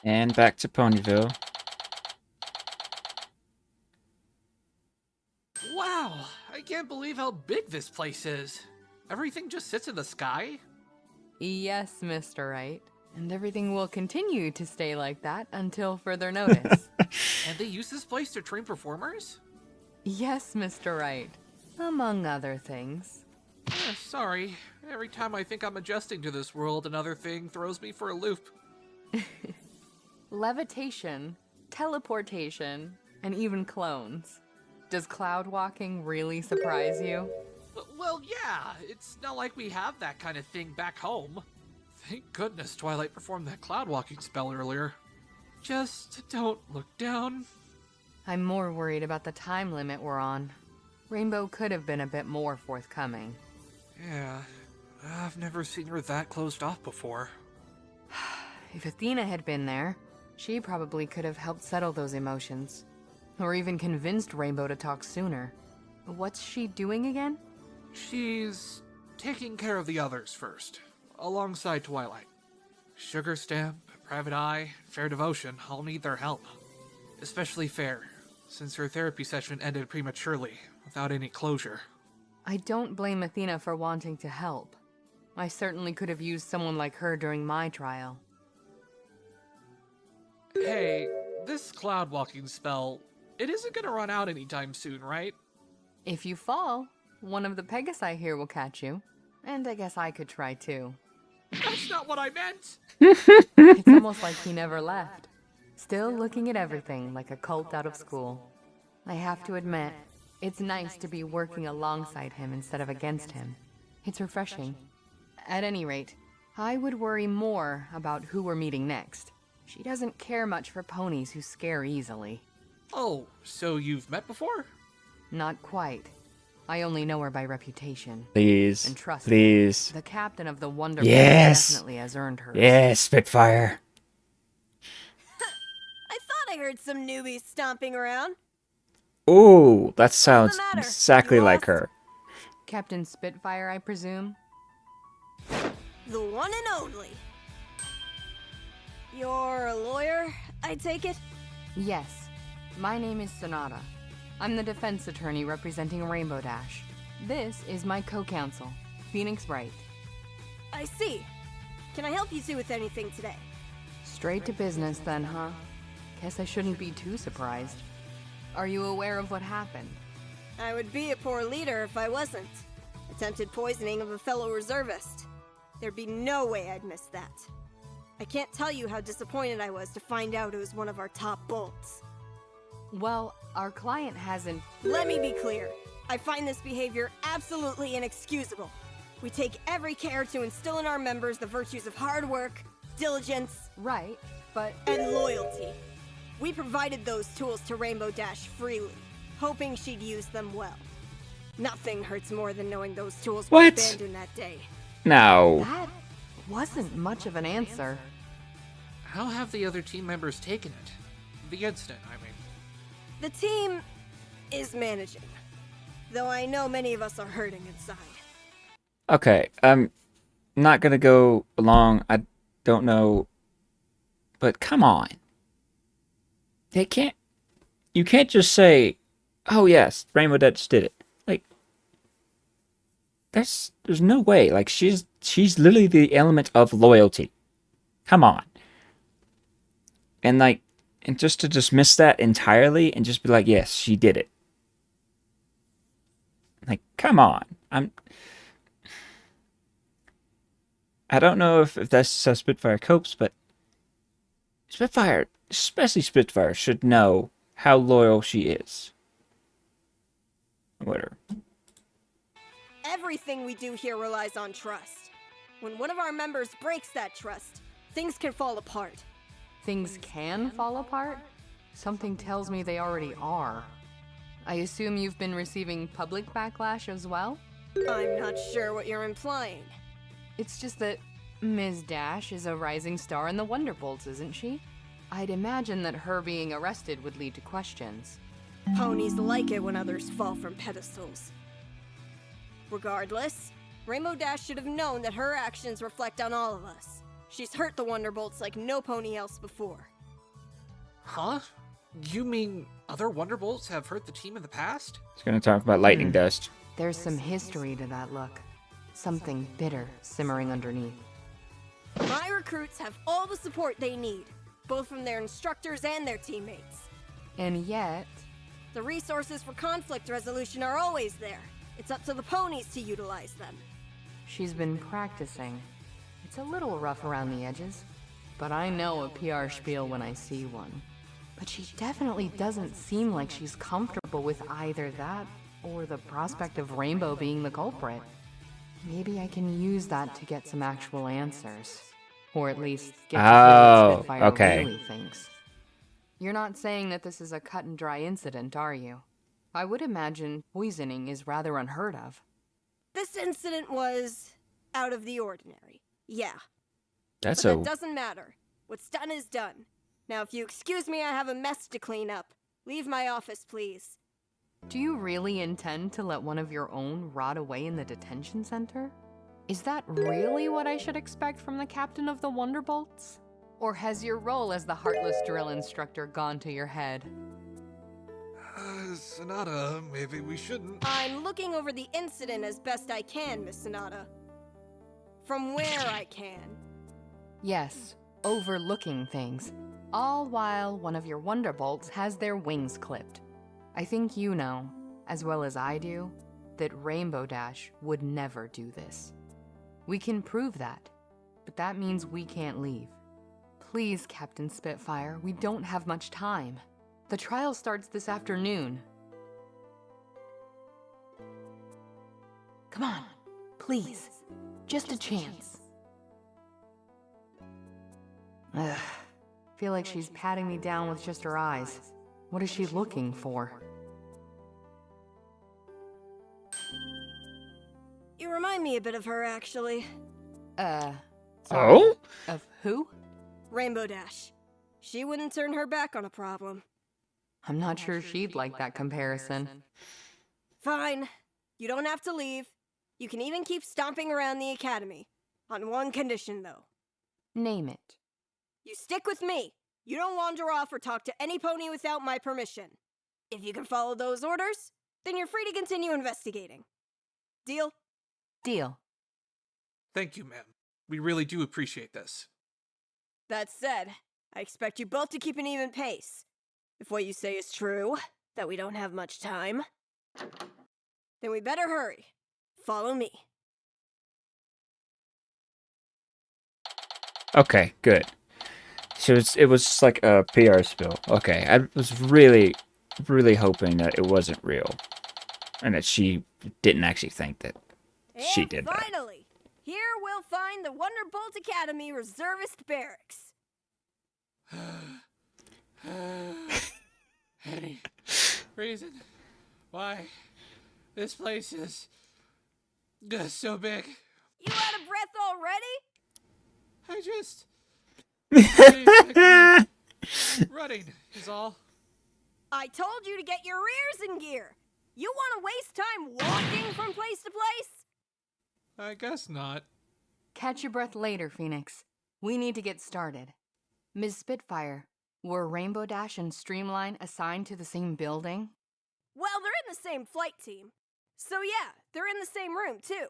And back to Ponyville. Wow, I can't believe how big this place is. Everything just sits in the sky? Yes, Mr. Wright. And everything will continue to stay like that until further notice. And they use this place to train performers? Yes, Mr. Wright. Among other things. Sorry. Every time I think I'm adjusting to this world, another thing throws me for a loop. Levitation, teleportation, and even clones. Does cloud walking really surprise you? Well, yeah. It's not like we have that kind of thing back home. Thank goodness Twilight performed that cloud walking spell earlier. Just don't look down. I'm more worried about the time limit we're on. Rainbow could have been a bit more forthcoming. Yeah, I've never seen her that closed off before. If Athena had been there, she probably could have helped settle those emotions. Or even convinced Rainbow to talk sooner. What's she doing again? She's taking care of the others first, alongside Twilight. Sugar Stamp, Private Eye, Fair Devotion all need their help. Especially Fair, since her therapy session ended prematurely, without any closure. I don't blame Athena for wanting to help. I certainly could have used someone like her during my trial. Hey, this cloud walking spell, it isn't gonna run out anytime soon, right? If you fall, one of the Pegasi here will catch you. And I guess I could try too. That's not what I meant! It's almost like he never left. Still looking at everything like a cult out of school. I have to admit, it's nice to be working alongside him instead of against him. It's refreshing. At any rate, I would worry more about who we're meeting next. She doesn't care much for ponies who scare easily. Oh, so you've met before? Not quite. I only know her by reputation. Please. And trust Please. me, the captain of the Wonderbolt Yes. definitely has earned hers. Yes, Spitfire. I thought I heard some newbies stomping around. Ooh, that sounds matter? exactly You like lost? her. Captain Spitfire, I presume? The one and only. You're a lawyer, I take it? Yes. My name is Sonata. I'm the defense attorney representing Rainbow Dash. This is my co-counsel, Phoenix Wright. I see. Can I help you two with anything today? Straight to business then, huh? Guess I shouldn't be too surprised. Are you aware of what happened? I would be a poor leader if I wasn't. Attempted poisoning of a fellow reservist. There'd be no way I'd miss that. I can't tell you how disappointed I was to find out it was one of our top bolts. Well, our client hasn't... Let me be clear. I find this behavior absolutely inexcusable. We take every care to instill in our members the virtues of hard work, diligence, Right, but... and loyalty. We provided those tools to Rainbow Dash freely, hoping she'd use them well. Nothing hurts more than knowing those tools were What? abandoned that day. No. That wasn't much of an answer. How have the other team members taken it? The incident, I mean. The team is managing, though I know many of us are hurting inside. Okay, I'm not gonna go along. I don't know, but come on. You can't just say, "Oh yes, Rainbow Dash did it." Like, there's no way. Like, she's literally the element of loyalty. Come on. And just to dismiss that entirely and just be like, "Yes, she did it." Like, come on. I don't know if that's how Spitfire copes, but Spitfire, especially Spitfire, should know how loyal she is. Whatever. Everything we do here relies on trust. When one of our members breaks that trust, things can fall apart. Things can fall apart? Something tells me they already are. I assume you've been receiving public backlash as well? I'm not sure what you're implying. It's just that Ms. Dash is a rising star in the Wonderbolts, isn't she? I'd imagine that her being arrested would lead to questions. Ponies like it when others fall from pedestals. Regardless, Rainbow Dash should have known that her actions reflect on all of us. She's hurt the Wonderbolts like no pony else before. Huh? You mean other Wonderbolts have hurt the team in the past? It's gonna talk about lightning dust. There's some history to that look. Something bitter simmering underneath. My recruits have all the support they need, both from their instructors and their teammates. And yet... The resources for conflict resolution are always there. It's up to the ponies to utilize them. She's been practicing. It's a little rough around the edges, but I know a PR spiel when I see one. But she definitely doesn't seem like she's comfortable with either that or the prospect of Rainbow being the culprit. Maybe I can use that to get some actual answers. Or at least get to hear what Spitfire okay. really thinks. You're not saying that this is a cut and dry incident, are you? I would imagine poisoning is rather unheard of. This incident was out of the ordinary. Yeah. That's But that doesn't matter. What's done is done. Now, if you excuse me, I have a mess to clean up. Leave my office, please. Do you really intend to let one of your own rot away in the detention center? Is that really what I should expect from the captain of the Wonderbolts? Or has your role as the heartless drill instructor gone to your head? Sonata, maybe we shouldn't. I'm looking over the incident as best I can, Miss Sonata. From where I can. Yes, overlooking things. All while one of your Wonderbolts has their wings clipped. I think you know, as well as I do, that Rainbow Dash would never do this. We can prove that, but that means we can't leave. Please, Captain Spitfire, we don't have much time. The trial starts this afternoon. Come on, please. Just a chance. Ugh. Feel like she's patting me down with just her eyes. What is she looking for? You remind me a bit of her, actually. Sorry. Oh? Of who? Rainbow Dash. She wouldn't turn her back on a problem. I'm not sure she'd like that comparison. Fine. You don't have to leave. You can even keep stomping around the academy. On one condition, though. Name it. You stick with me. You don't wander off or talk to any pony without my permission. If you can follow those orders, then you're free to continue investigating. Deal? Deal. Thank you, ma'am. We really do appreciate this. That said, I expect you both to keep an even pace. If what you say is true, that we don't have much time, then we better hurry. Follow me. Okay, good. So it was like a PR spill. Okay, I was really hoping that it wasn't real, and that she didn't actually think that she And did that. finally, here we'll find the Wonderbolt Academy Reservist Barracks. Any reason why this place is so big? You out of breath already? I just running is all. I told you to get your ears in gear. You want to waste time walking from place to place? I guess not. Catch your breath later, Phoenix. We need to get started. Ms. Spitfire, were Rainbow Dash and Streamline assigned to the same building? Well, they're in the same flight team. So yeah, they're in the same room, too.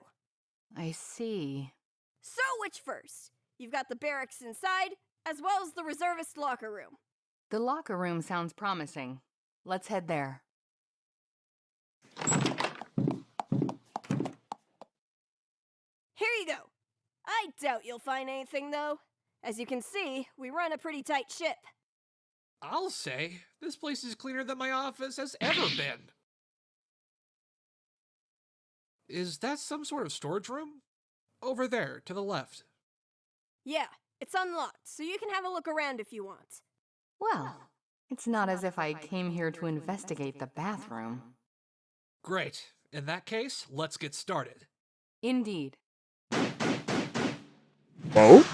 I see. So which first? You've got the barracks inside, as well as the reservist locker room. The locker room sounds promising. Let's head there. Here you go. I doubt you'll find anything, though. As you can see, we run a pretty tight ship. I'll say, this place is cleaner than my office has ever been. Is that some sort of storage room? Over there, to the left. Yeah, it's unlocked, so you can have a look around if you want. Well, it's not as if I came here to investigate the bathroom. Great. In that case, let's get started. Indeed. Whoa?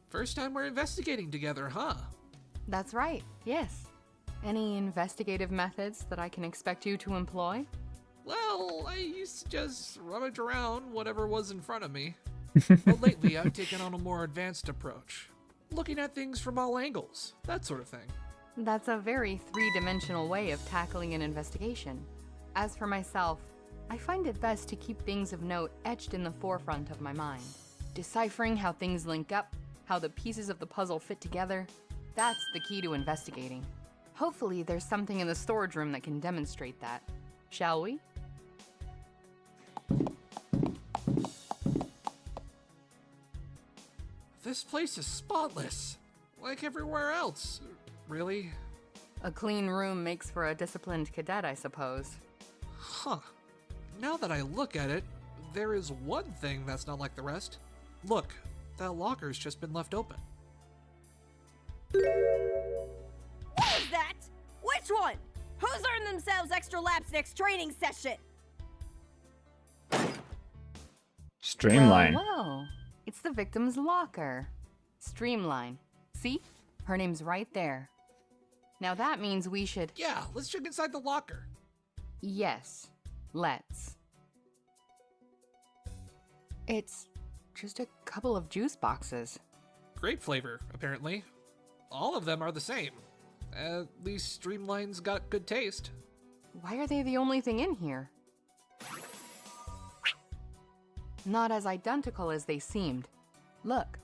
First time we're investigating together, huh? That's right, yes. Any investigative methods that I can expect you to employ? Well, I used to just rummage around whatever was in front of me. But lately, I've taken on a more advanced approach. Looking at things from all angles, that sort of thing. That's a very three-dimensional way of tackling an investigation. As for myself, I find it best to keep things of note etched in the forefront of my mind. Deciphering how things link up, how the pieces of the puzzle fit together, that's the key to investigating. Hopefully, there's something in the storage room that can demonstrate that. Shall we? This place is spotless, like everywhere else. Really? A clean room makes for a disciplined cadet, I suppose. Huh. Now that I look at it, there is one thing that's not like the rest. Look, that locker's just been left open. What is that? Which one? Who's earned themselves extra laps next training session? Streamline. Well, it's the victim's locker. Streamline. See? Her name's right there. Now that means we should... Yeah, let's check inside the locker. Yes, let's. It's just a couple of juice boxes. grape flavor, apparently. All of them are the same. At least Streamline's got good taste. Why are they the only thing in here? Not as identical as they seemed. Look,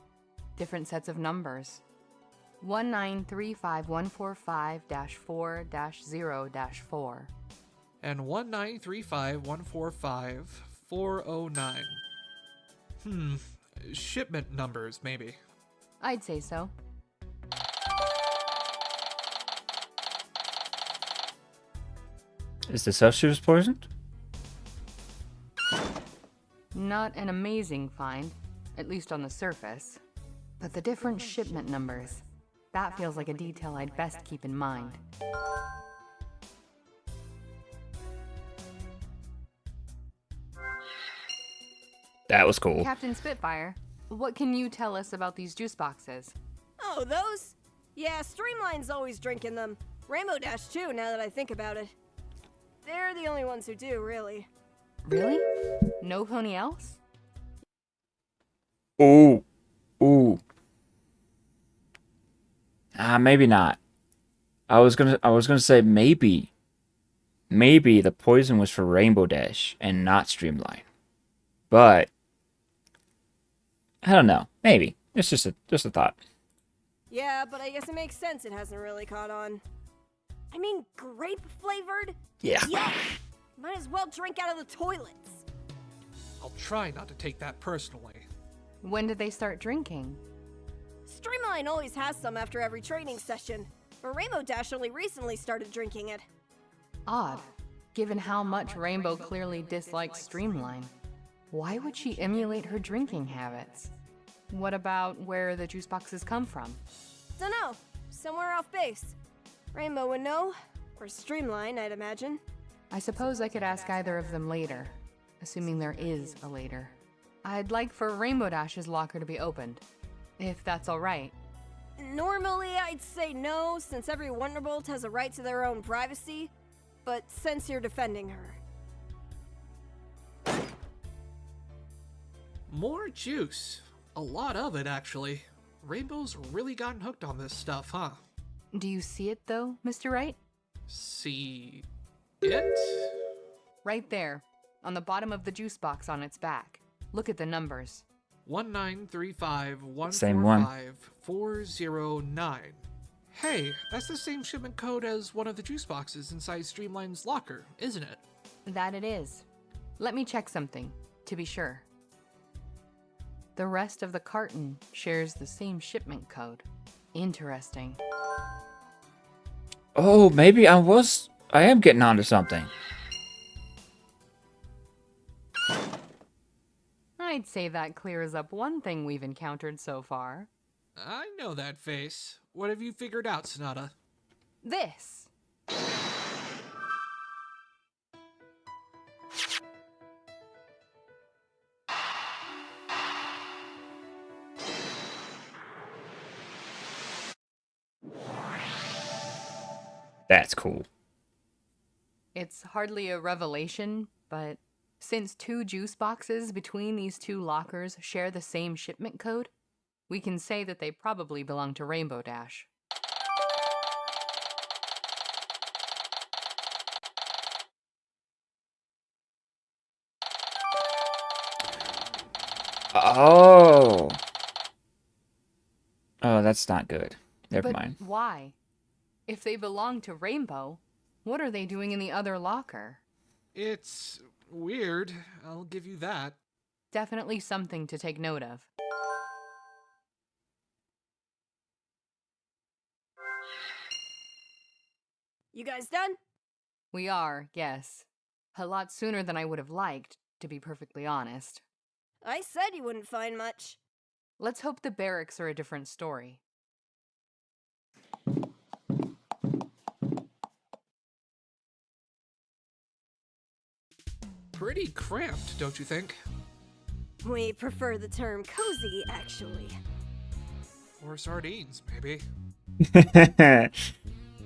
different sets of numbers. 1935145-4-0-4. And 1935145-409. Shipment numbers, maybe. I'd say so. Is the stuff she was poisoned? Not an amazing find, at least on the surface. But the different shipment numbers, that feels like a detail I'd best keep in mind. That was cool. Captain Spitfire, what can you tell us about these juice boxes? Oh, those? Yeah, Streamline's always drinking them. Rainbow Dash too, now that I think about it. They're the only ones who do, really. Really? Nobody else? Ooh. Ooh. Maybe not. I was gonna say maybe the poison was for Rainbow Dash and not Streamline. But I don't know. Maybe. It's just a thought. Yeah, but I guess it makes sense it hasn't really caught on. I mean, grape flavored? Yeah. Yuck! Might as well drink out of the toilets. I'll try not to take that personally. When did they start drinking? Streamline always has some after every training session, but Rainbow Dash only recently started drinking it. Odd, given how much Rainbow clearly dislikes Streamline. Why would she emulate her drinking habits? What about where the juice boxes come from? Dunno, somewhere off base. Rainbow would know, or Streamline, I'd imagine. I suppose I could ask either of them later, assuming there is a later. I'd like for Rainbow Dash's locker to be opened, if that's alright. Normally I'd say no, since every Wonderbolt has a right to their own privacy, but since you're defending her. More juice. A lot of it, actually. Rainbow's really gotten hooked on this stuff, huh? Do you see it though, Mr. Wright? See it? Right there, on the bottom of the juice box on its back. Look at the numbers. 1935145-409. Hey, that's the same shipment code as one of the juice boxes inside Streamline's locker, isn't it? That it is. Let me check something, to be sure. The rest of the carton shares the same shipment code. Interesting. Oh, maybe I am getting onto something. I'd say that clears up one thing we've encountered so far. I know that face. What have you figured out, Sonata? This. That's cool. It's hardly a revelation, but since 2 juice boxes between these 2 lockers share the same shipment code, we can say that they probably belong to Rainbow Dash. Oh. Oh, that's not good. Never mind. But why? If they belong to Rainbow, what are they doing in the other locker? It's weird, I'll give you that. Definitely something to take note of. You guys done? We are, yes. A lot sooner than I would have liked, to be perfectly honest. I said you wouldn't find much. Let's hope the barracks are a different story. Pretty cramped, don't you think? We prefer the term cozy, actually. Or sardines, maybe.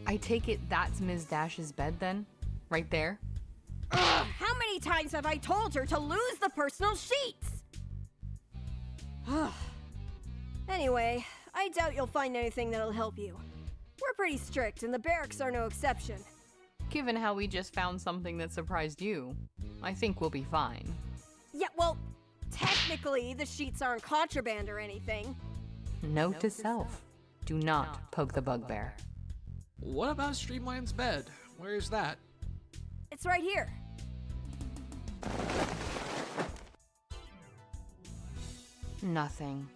I take it that's Ms. Dash's bed then? Right there? Ugh, how many times have I told her to lose the personal sheets? Anyway, I doubt you'll find anything that'll help you. We're pretty strict, and the barracks are no exception. Given how we just found something that surprised you, I think we'll be fine. Yeah, well, technically, the sheets aren't contraband or anything. Note to self, do not poke the bugbear. What about Streamline's bed? Where's that? It's right here. Nothing.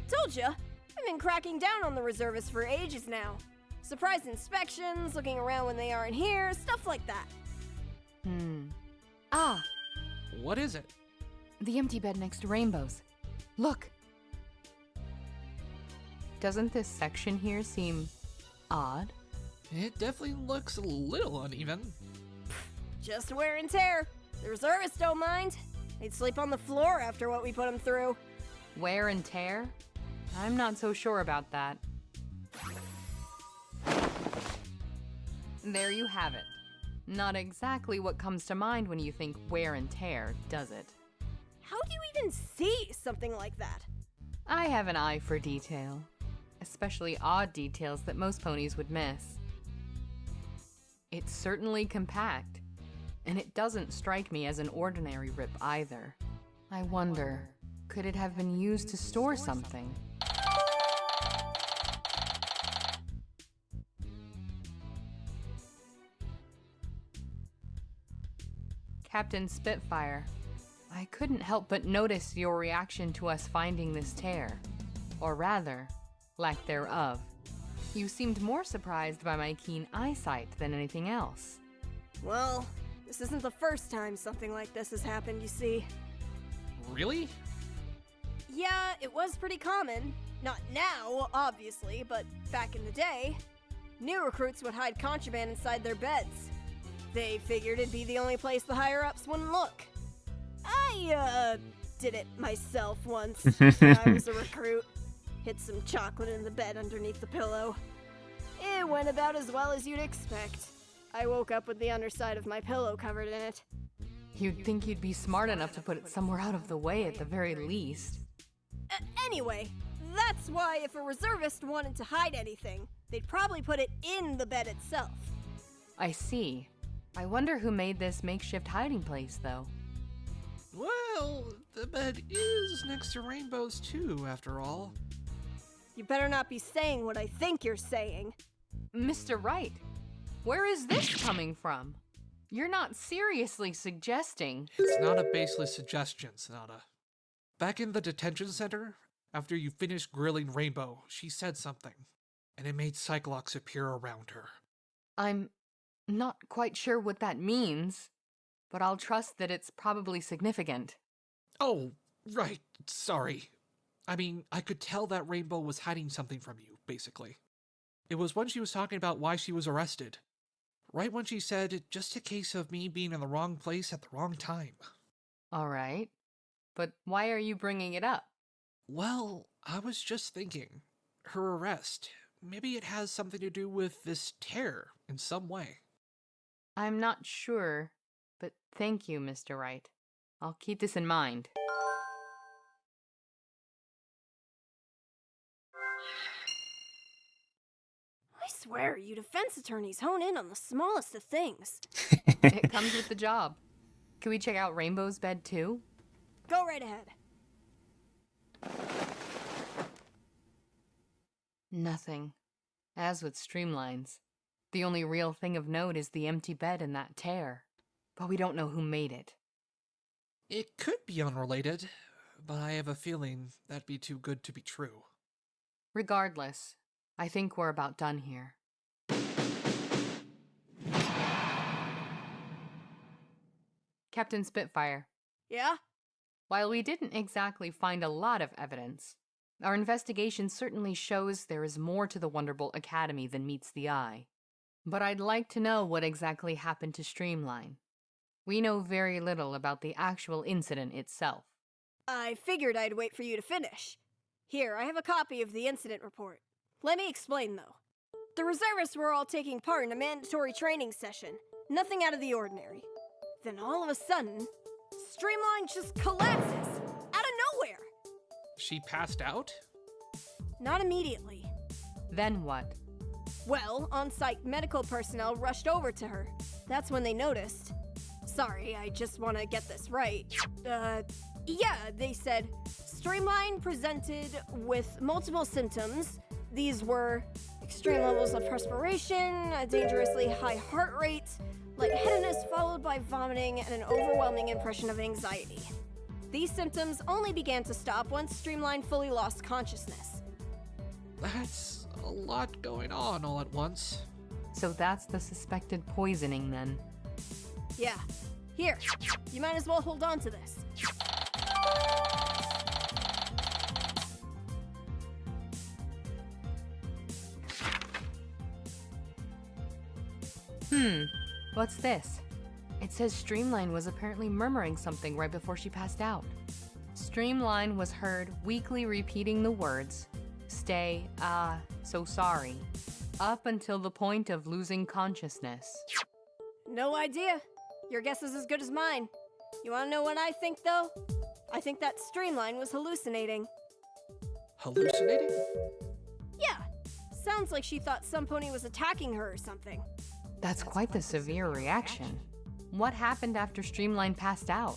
Told ya. I've been cracking down on the reservists for ages now. Surprise inspections, looking around when they aren't here, stuff like that. Ah, What is it? the empty bed next to Rainbow's. Look. Doesn't this section here seem odd? It definitely looks a little uneven. Just wear and tear. The reservists don't mind. They'd sleep on the floor after what we put them through. Wear and tear? I'm not so sure about that. There you have it. Not exactly what comes to mind when you think wear and tear, does it? How do you even see something like that? I have an eye for detail, especially odd details that most ponies would miss. It's certainly compact, and it doesn't strike me as an ordinary rip either. I wonder, could it have been used to store something? Captain Spitfire, I couldn't help but notice your reaction to us finding this tear. Or rather, lack thereof. You seemed more surprised by my keen eyesight than anything else. Well, this isn't the first time something like this has happened, you see. Really? Yeah, it was pretty common. Not now, obviously, but back in the day. New recruits would hide contraband inside their beds. They figured it'd be the only place the higher-ups wouldn't look. I, did it myself once when I was a recruit. Hid some chocolate in the bed underneath the pillow. It went about as well as you'd expect. I woke up with the underside of my pillow covered in it. You'd think you'd be smart enough to put it somewhere out of the way at the very least. Anyway, that's why if a reservist wanted to hide anything, they'd probably put it in the bed itself. I see. I wonder who made this makeshift hiding place, though. Well, the bed is next to Rainbow's too, after all. You better not be saying what I think you're saying. Mr. Wright, where is this coming from? You're not seriously suggesting... It's not a baseless suggestion, Sonata. Back in the detention center, after you finished grilling Rainbow, she said something, and it made Cyclops appear around her. I'm not quite sure what that means, but I'll trust that it's probably significant. Oh, right, sorry. I mean, I could tell that Rainbow was hiding something from you, basically. It was when she was talking about why she was arrested. Right when she said, just a case of me being in the wrong place at the wrong time. All right. But why are you bringing it up? Well, I was just thinking. Her arrest. Maybe it has something to do with this tear in some way. I'm not sure, but thank you, Mr. Wright. I'll keep this in mind. I swear, you defense attorneys hone in on the smallest of things. It comes with the job. Can we check out Rainbow's bed too? Go right ahead. Nothing. As with Streamlines, the only real thing of note is the empty bed and that tear. But we don't know who made it. It could be unrelated, but I have a feeling that'd be too good to be true. Regardless, I think we're about done here. Captain Spitfire. Yeah? While we didn't exactly find a lot of evidence, our investigation certainly shows there is more to the Wonderbolt Academy than meets the eye. But I'd like to know what exactly happened to Streamline. We know very little about the actual incident itself. I figured I'd wait for you to finish. Here, I have a copy of the incident report. Let me explain, though. The reservists were all taking part in a mandatory training session. Nothing out of the ordinary. Then all of a sudden, Streamline just collapses out of nowhere. She passed out? Not immediately. Then what? Well, on-site medical personnel rushed over to her. That's when they noticed. Sorry, I just want to get this right. Yeah, they said Streamline presented with multiple symptoms. These were extreme levels of perspiration, a dangerously high heart rate, lightheadedness followed by vomiting, and an overwhelming impression of anxiety. These symptoms only began to stop once Streamline fully lost consciousness. That's a lot going on all at once. So that's the suspected poisoning then. Yeah. Here, you might as well hold on to this. What's this? It says Streamline was apparently murmuring something right before she passed out. Streamline was heard weakly repeating the words, "Stay, so sorry," up until the point of losing consciousness. No idea. Your guess is as good as mine. You want to know what I think, though? I think that Streamline was hallucinating. Hallucinating? Yeah. Sounds like she thought some pony was attacking her or something. That's quite the severe reaction. What happened after Streamline passed out?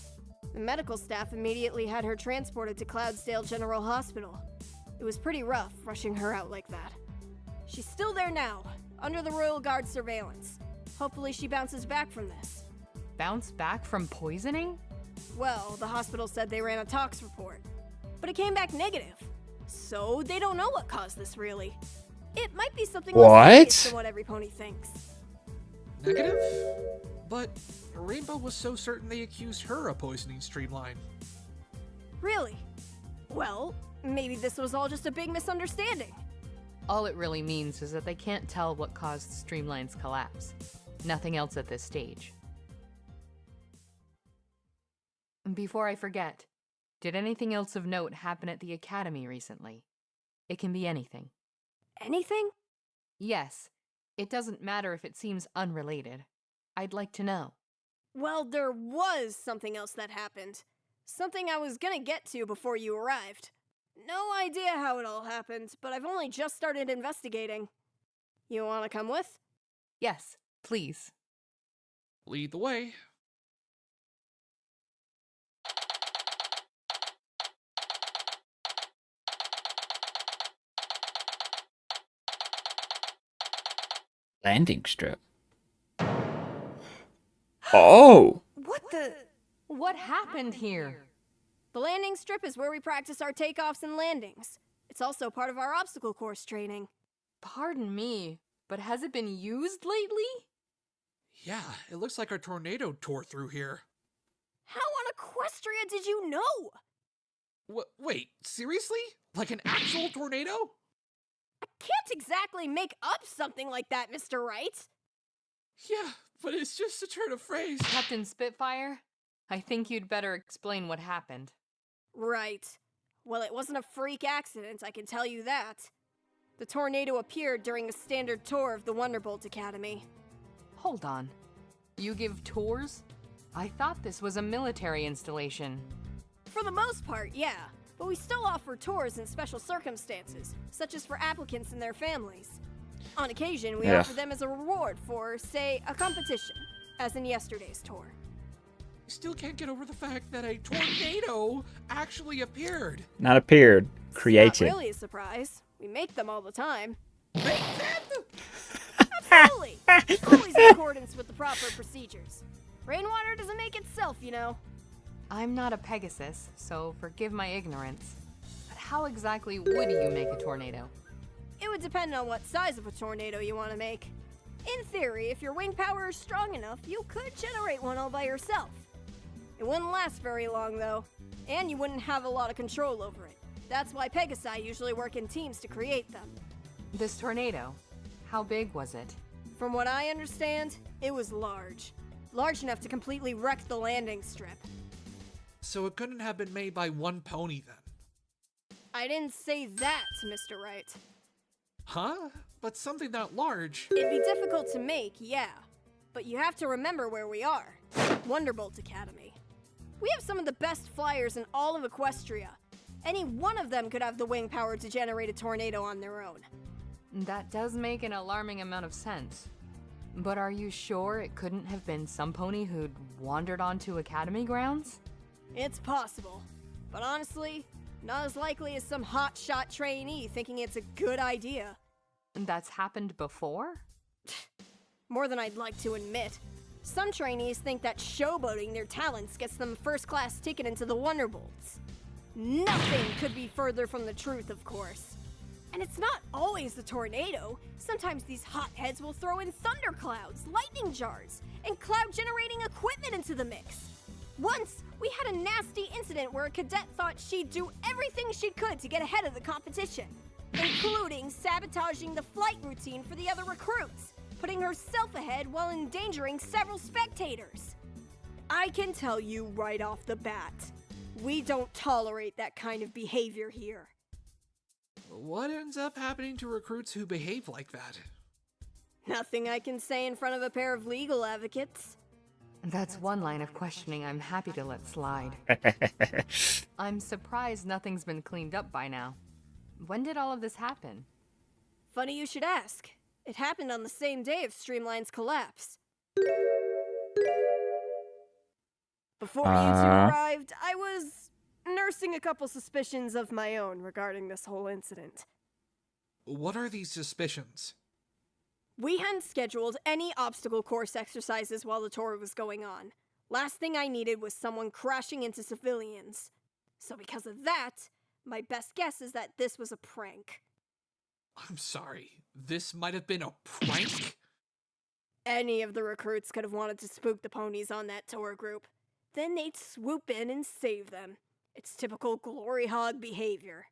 The medical staff immediately had her transported to Cloudsdale General Hospital. It was pretty rough, rushing her out like that. She's still there now, under the Royal Guard surveillance. Hopefully she bounces back from this. Bounce back from poisoning? Well, the hospital said they ran a tox report, but it came back negative. So they don't know what caused this, really. It might be something less serious than what every pony thinks. Negative? But Rainbow was so certain they accused her of poisoning Streamline. Really? Well, maybe this was all just a big misunderstanding. All it really means is that they can't tell what caused Streamline's collapse. Nothing else at this stage. Before I forget, did anything else of note happen at the Academy recently? It can be anything. Anything? Yes. It doesn't matter if it seems unrelated. I'd like to know. Well, there was something else that happened. Something I was gonna get to before you arrived. No idea how it all happened, but I've only just started investigating. You wanna come with? Yes, please. Lead the way. Landing strip. Oh! What happened here? The landing strip is where we practice our takeoffs and landings. It's also part of our obstacle course training. Pardon me, but has it been used lately? Yeah, it looks like our tornado tore through here. How on Equestria did you know? Wait, seriously? Like an actual tornado? I can't exactly make up something like that, Mr. Wright. Yeah, but it's just a turn of phrase. Captain Spitfire, I think you'd better explain what happened. Right. Well, it wasn't a freak accident, I can tell you that. The tornado appeared during a standard tour of the Wonderbolt Academy. Hold on. You give tours? I thought this was a military installation. For the most part, yeah. But we still offer tours in special circumstances, such as for applicants and their families. On occasion, we offer them as a reward for, say, a competition, as in yesterday's tour. I still can't get over the fact that a tornado actually appeared. Not appeared, created. Not really a surprise. We make them all the time. Make them? Absolutely! Always in accordance with the proper procedures. Rainwater doesn't make itself, you know. I'm not a Pegasus, so forgive my ignorance. But how exactly would you make a tornado? It would depend on what size of a tornado you want to make. In theory, if your wing power is strong enough, you could generate one all by yourself. It wouldn't last very long, though, and you wouldn't have a lot of control over it. That's why Pegasi usually work in teams to create them. This tornado, how big was it? From what I understand, it was large. Large enough to completely wreck the landing strip. So it couldn't have been made by one pony then? I didn't say that, Mr. Wright. Huh? But something that large... It'd be difficult to make, yeah. But you have to remember where we are. Wonderbolt Academy. We have some of the best flyers in all of Equestria. Any one of them could have the wing power to generate a tornado on their own. That does make an alarming amount of sense. But are you sure it couldn't have been some pony who'd wandered onto Academy grounds? It's possible. But honestly, not as likely as some hotshot trainee thinking it's a good idea. That's happened before? More than I'd like to admit. Some trainees think that showboating their talents gets them a first-class ticket into the Wonderbolts. Nothing could be further from the truth, of course. And it's not always the tornado. Sometimes these hotheads will throw in thunderclouds, lightning jars, and cloud-generating equipment into the mix. Once, we had a nasty incident where a cadet thought she'd do everything she could to get ahead of the competition, including sabotaging the flight routine for the other recruits, putting herself ahead while endangering several spectators. I can tell you right off the bat, we don't tolerate that kind of behavior here. What ends up happening to recruits who behave like that? Nothing I can say in front of a pair of legal advocates. That's one line of questioning I'm happy to let slide. I'm surprised nothing's been cleaned up by now. When did all of this happen? Funny you should ask. It happened on the same day of Streamline's collapse. Before you two arrived, I was nursing a couple suspicions of my own regarding this whole incident. What are these suspicions? We hadn't scheduled any obstacle course exercises while the tour was going on. Last thing I needed was someone crashing into civilians. So because of that, my best guess is that this was a prank. I'm sorry, this might have been a prank? Any of the recruits could have wanted to spook the ponies on that tour group. Then they'd swoop in and save them. It's typical glory hog behavior.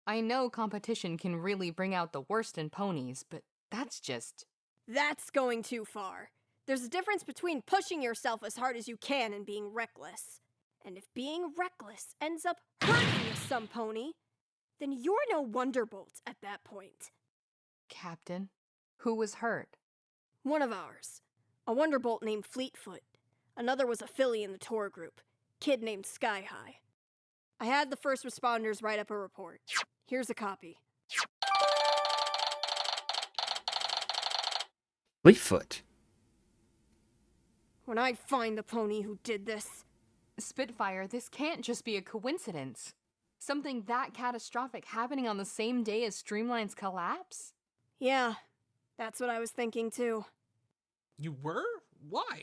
I know competition can really bring out the worst in ponies, but that's going too far. There's a difference between pushing yourself as hard as you can and being reckless. And if being reckless ends up hurting some pony, then you're no Wonderbolt at that point. Captain, who was hurt? One of ours. A Wonderbolt named Fleetfoot. Another was a filly in the tour group. Kid named Sky High. I had the first responders write up a report. Here's a copy. Fleetfoot. When I find the pony who did this... Spitfire, this can't just be a coincidence. Something that catastrophic happening on the same day as Streamline's collapse? Yeah, that's what I was thinking too. You were? Why?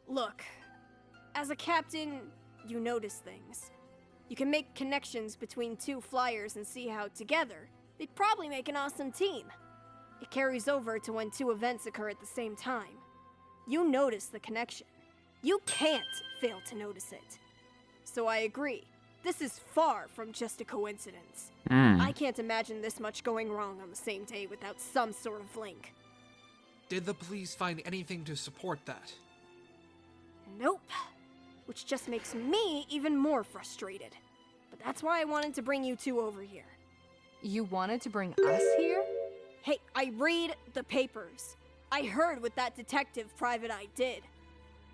Look, as a captain, you notice things. You can make connections between two flyers and see how, together, they'd probably make an awesome team. It carries over to when two events occur at the same time. You notice the connection. You can't fail to notice it. So I agree. This is far from just a coincidence. I can't imagine this much going wrong on the same day without some sort of link. Did the police find anything to support that? Nope. Which just makes me even more frustrated. But that's why I wanted to bring you two over here. You wanted to bring us here? Hey, I read the papers. I heard what that detective Private Eye did.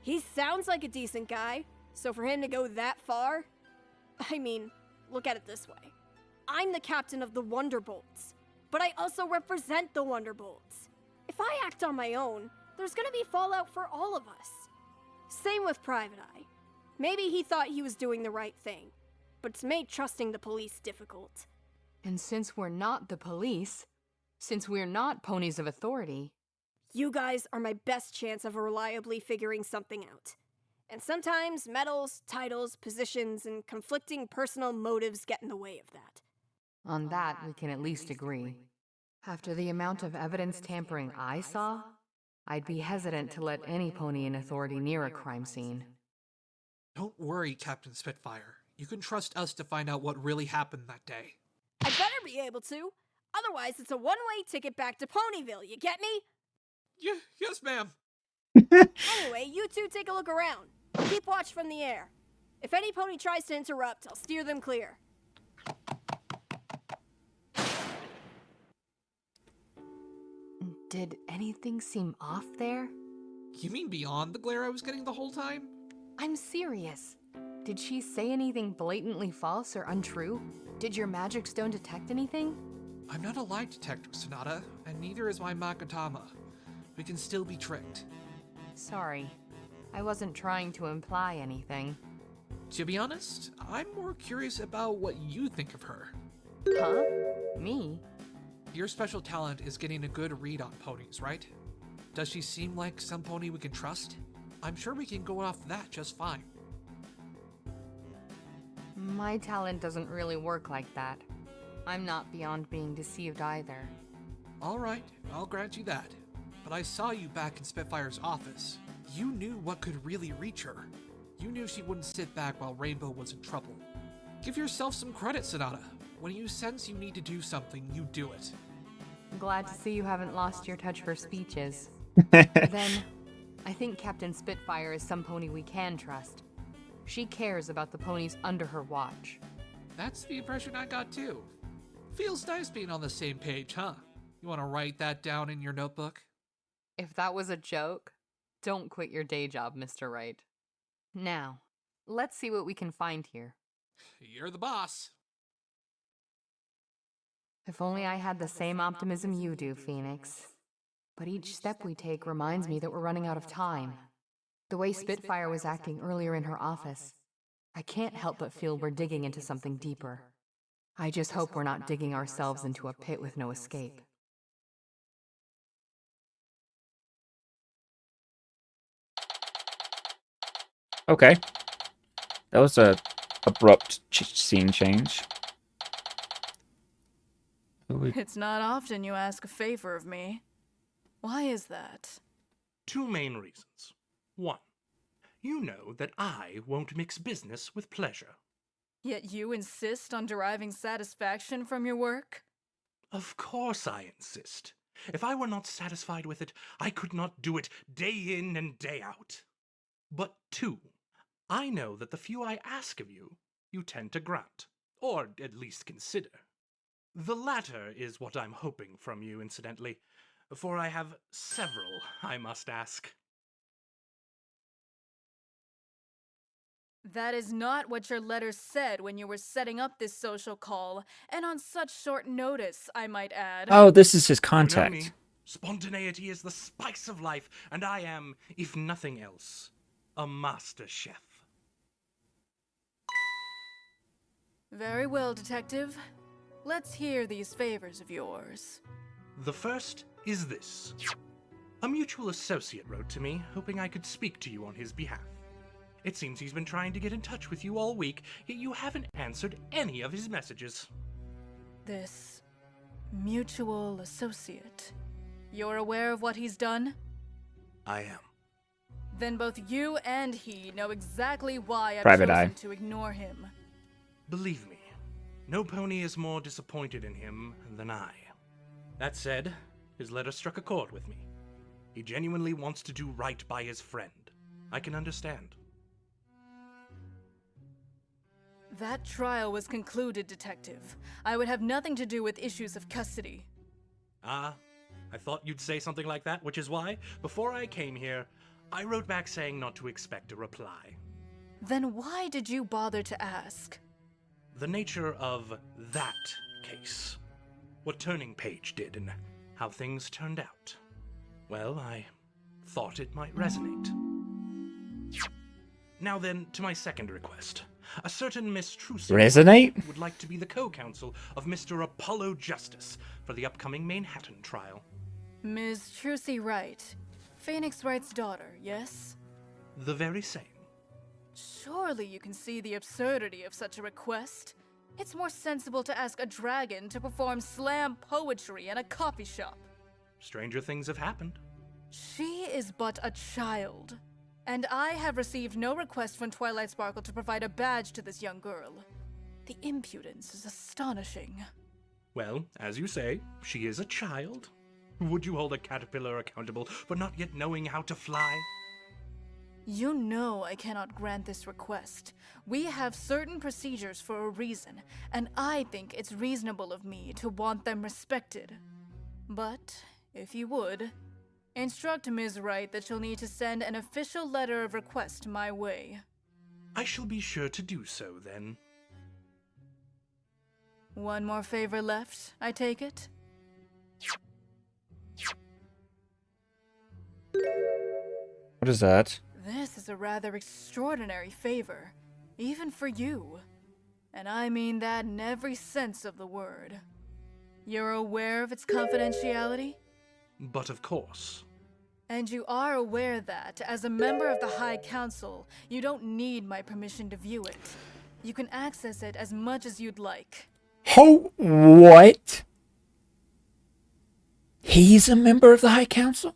He sounds like a decent guy, so for him to go that far... I mean, look at it this way. I'm the captain of the Wonderbolts, but I also represent the Wonderbolts. If I act on my own, there's gonna be fallout for all of us. Same with Private Eye. Maybe he thought he was doing the right thing, but it's made trusting the police difficult. And since we're not the police, since we're not ponies of authority... You guys are my best chance of reliably figuring something out. And sometimes medals, titles, positions, and conflicting personal motives get in the way of that. On that, we can at least agree. After the amount of evidence tampering I saw, I'd be hesitant to let any pony in authority near a crime scene. Don't worry, Captain Spitfire. You can trust us to find out what really happened that day. I better be able to. Otherwise, it's a one-way ticket back to Ponyville, you get me? Yes, ma'am. Anyway, you two take a look around. Keep watch from the air. If any pony tries to interrupt, I'll steer them clear. Did anything seem off there? You mean beyond the glare I was getting the whole time? I'm serious. Did she say anything blatantly false or untrue? Did your magic stone detect anything? I'm not a lie detector, Sonata, and neither is my Magatama. We can still be tricked. Sorry. I wasn't trying to imply anything. To be honest, I'm more curious about what you think of her. Huh? Me? Your special talent is getting a good read on ponies, right? Does she seem like some pony we can trust? I'm sure we can go off that just fine. My talent doesn't really work like that. I'm not beyond being deceived either. Alright, I'll grant you that. But I saw you back in Spitfire's office. You knew what could really reach her. You knew she wouldn't sit back while Rainbow was in trouble. Give yourself some credit, Sonata. When you sense you need to do something, you do it. I'm glad to see you haven't lost your touch for speeches. Then, I think Captain Spitfire is some pony we can trust. She cares about the ponies under her watch. That's the impression I got too. Feels nice being on the same page, huh? You want to write that down in your notebook? If that was a joke, don't quit your day job, Mr. Wright. Now, let's see what we can find here. You're the boss. If only I had the same optimism you do, Phoenix. But each step we take reminds me that we're running out of time. The way Spitfire was acting earlier in her office, I can't help but feel we're digging into something deeper. I just hope we're not digging ourselves into a pit with no escape. Okay. That was a abrupt scene change. It's not often you ask a favor of me. Why is that? Two main reasons. One, you know that I won't mix business with pleasure. Yet you insist on deriving satisfaction from your work? Of course I insist. If I were not satisfied with it, I could not do it day in and day out. But two, I know that the few I ask of you, you tend to grant, or at least consider. The latter is what I'm hoping from you, incidentally, for I have several I must ask. That is not what your letter said when you were setting up this social call, and on such short notice, I might add. Oh, this is his You know contact. me. Spontaneity is the spice of life, and I am, if nothing else, a master chef. Very well, Detective. Let's hear these favors of yours. The first is this. A mutual associate wrote to me, hoping I could speak to you on his behalf. It seems he's been trying to get in touch with you all week, yet you haven't answered any of his messages. This mutual associate. You're aware of what he's done? I am. Then both you and he know exactly why I've Private chosen eye. to ignore him. Believe me, no pony is more disappointed in him than I. That said, his letter struck a chord with me. He genuinely wants to do right by his friend. I can understand. That trial was concluded, Detective. I would have nothing to do with issues of custody. Ah, I thought you'd say something like that, which is why, before I came here, I wrote back saying not to expect a reply. Then why did you bother to ask? The nature of that case. What Turning Page did and how things turned out. Well, I thought it might resonate. Now then, to my second request. A certain Miss Trucy Resonate? would like to be the co-counsel of Mr. Apollo Justice for the upcoming Manhattan trial. Ms. Trucy Wright. Phoenix Wright's daughter, yes? The very same. Surely you can see the absurdity of such a request. It's more sensible to ask a dragon to perform slam poetry in a coffee shop. Stranger things have happened. She is but a child. And I have received no request from Twilight Sparkle to provide a badge to this young girl. The impudence is astonishing. Well, as you say, she is a child. Would you hold a caterpillar accountable for not yet knowing how to fly? You know I cannot grant this request. We have certain procedures for a reason, and I think it's reasonable of me to want them respected. But, if you would, instruct Ms. Wright that she'll need to send an official letter of request my way. I shall be sure to do so then. One more favor left, I take it? What is that? This is a rather extraordinary favor, even for you. And I mean that in every sense of the word. You're aware of its confidentiality? But of course. And you are aware that, as a member of the High Council, you don't need my permission to view it. You can access it as much as you'd like. Oh, what? He's a member of the High Council?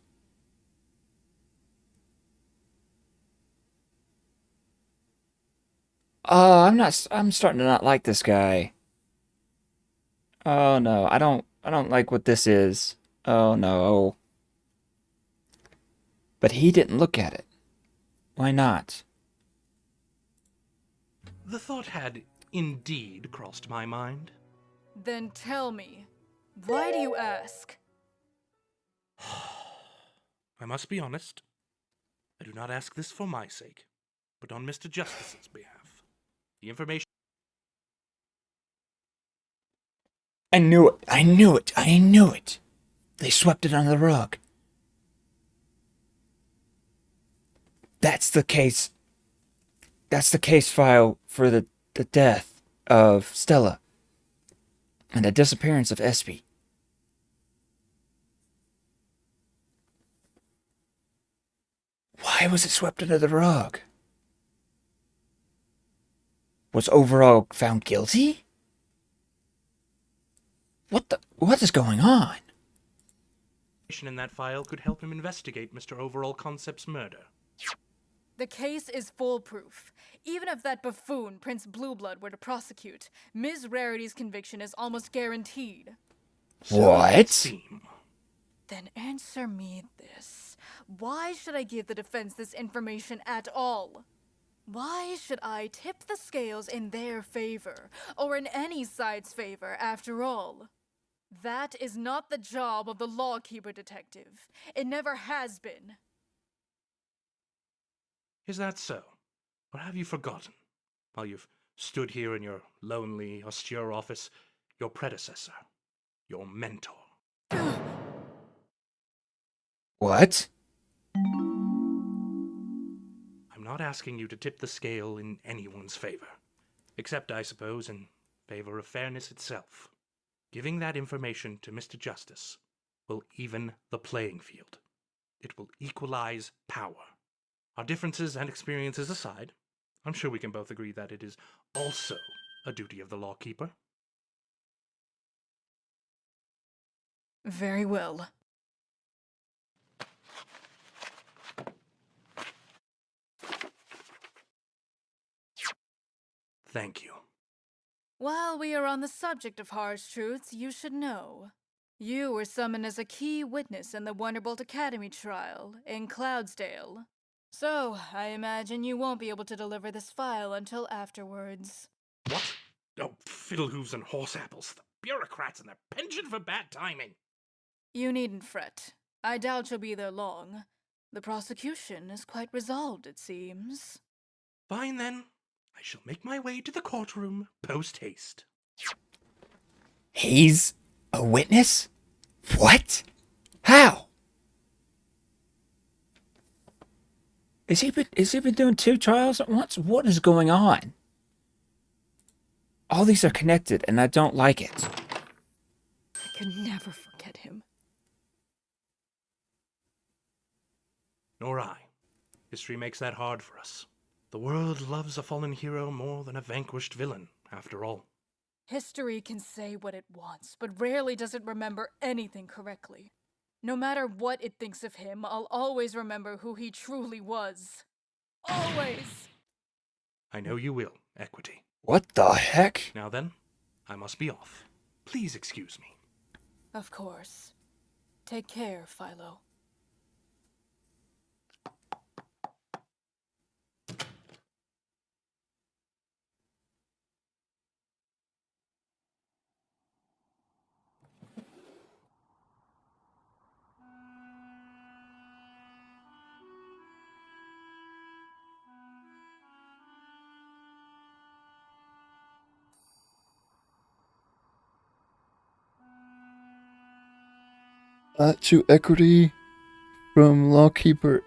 Oh, I'm starting to not like this guy. Oh no, I don't like what this is. Oh no. But he didn't look at it. Why not? The thought had indeed crossed my mind. Then tell me, why do you ask? I must be honest. I do not ask this for my sake, but on Mr. Justice's behalf. The information... I knew it. I knew it. I knew it. They swept it under the rug. That's the case. That's the case file for the death of Stella and the disappearance of Espy. Why was it swept under the rug? Was Overall found guilty? What is going on? in that file could help him investigate Mr. Overall Concept's murder. The case is foolproof. Even if that buffoon, Prince Blueblood, were to prosecute, Ms. Rarity's conviction is almost guaranteed. What? Then answer me this. Why should I give the defense this information at all? Why should I tip the scales in their favor, or in any side's favor, after all? That is not the job of the lawkeeper detective. It never has been. Is that so? Or have you forgotten, while you've stood here in your lonely, austere office, your predecessor, your mentor? What? I'm not asking you to tip the scale in anyone's favor, except, I suppose, in favor of fairness itself. Giving that information to Mr. Justice will even the playing field. It will equalize power. Our differences and experiences aside, I'm sure we can both agree that it is also a duty of the lawkeeper. Very well. Thank you. While we are on the subject of harsh truths, you should know. You were summoned as a key witness in the Wonderbolt Academy trial in Cloudsdale. So, I imagine you won't be able to deliver this file until afterwards. What? Oh, fiddlehooves and horse apples. The bureaucrats and their penchant for bad timing. You needn't fret. I doubt you'll be there long. The prosecution is quite resolved, it seems. Fine then. I shall make my way to the courtroom post-haste. He's a witness? What? How? Is he been doing 2 trials at once? What is going on? All these are connected, and I don't like it. I could never forget him. Nor I. History makes that hard for us. The world loves a fallen hero more than a vanquished villain, after all. History can say what it wants, but rarely does it remember anything correctly. No matter what it thinks of him, I'll always remember who he truly was. Always! I know you will, Equity. What the heck? Now then, I must be off. Please excuse me. Of course. Take care, Philo. to equity from Lawkeeper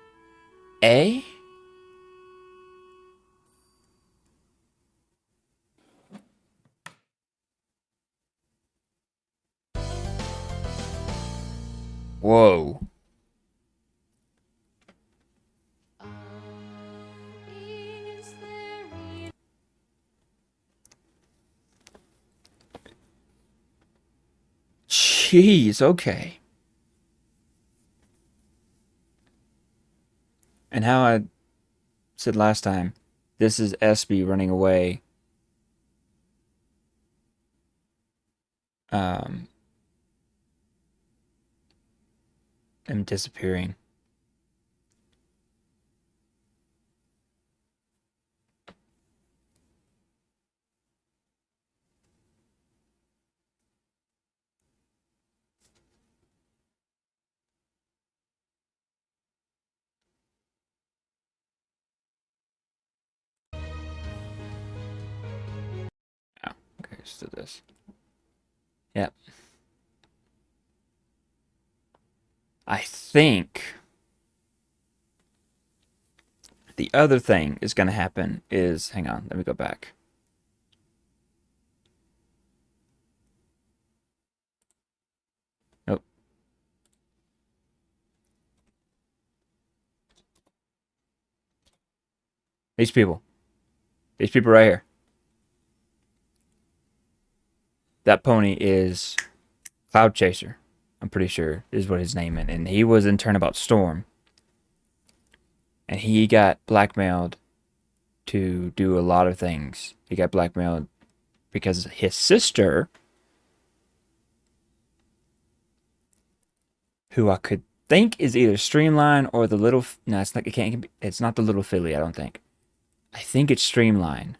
A? Whoa. Jeez, okay. And how I said last time, this is SB running away. And disappearing. Oh, okay, so this. Yep. I think the other thing is going to happen is, hang on, let me go back. Nope. These people right here. That pony is Cloud Chaser. I'm pretty sure is what his name is. And he was in Turnabout Storm. And he got blackmailed to do a lot of things. He got blackmailed because his sister, who I could think is either Streamline or the little, no, it's not, it's not the little filly, I don't think. I think it's Streamline.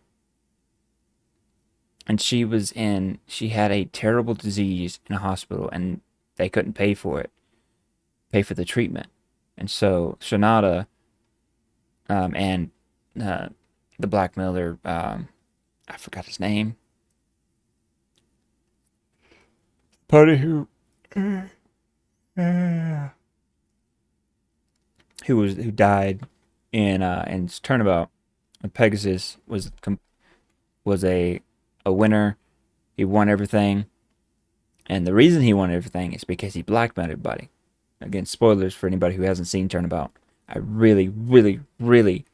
And she had a terrible disease in a hospital and they couldn't pay for the treatment. And so Sonata and the blackmailer, I forgot his name. Party who died in Turnabout. Pegasus was a winner. He won everything, and the reason he won everything is because he blackmailed everybody. Again, spoilers for anybody who hasn't seen Turnabout. I really, really, really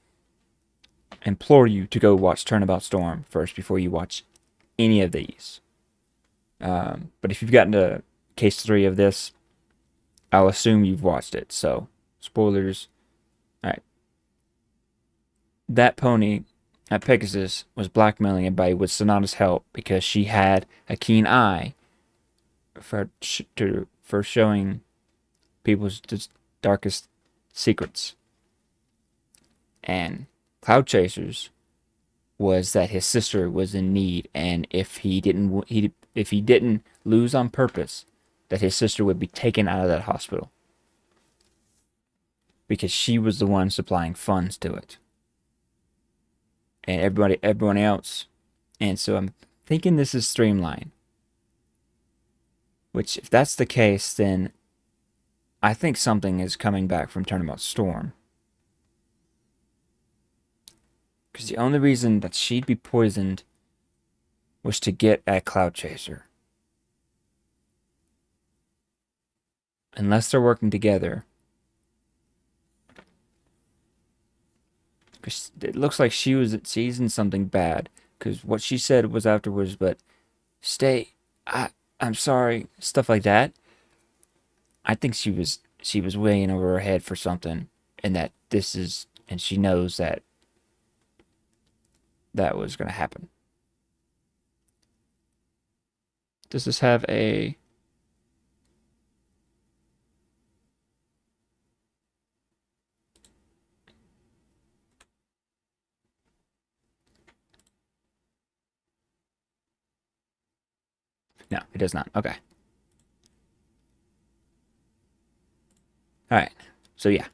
implore you to go watch Turnabout Storm first before you watch any of these. But if you've gotten to case 3 of this, I'll assume you've watched it. So, spoilers. Alright. That pony at Pegasus was blackmailing everybody with Sonata's help because she had a keen eye for showing people's darkest secrets. And Cloud Chasers was that his sister was in need, and if he didn't lose on purpose, that his sister would be taken out of that hospital because she was the one supplying funds to it, and everyone else. And so I'm thinking this is Streamline. Which, if that's the case, then I think something is coming back from Turnabout Storm. Because the only reason that she'd be poisoned was to get at Cloud Chaser. Unless they're working together. Because it looks like she was seasoned something bad. Because what she said was afterwards, but I'm sorry, stuff like that. I think she was way in over her head for something, and she knows that was going to happen. Does this have a... No, it does not. Okay. Alright. So, yeah.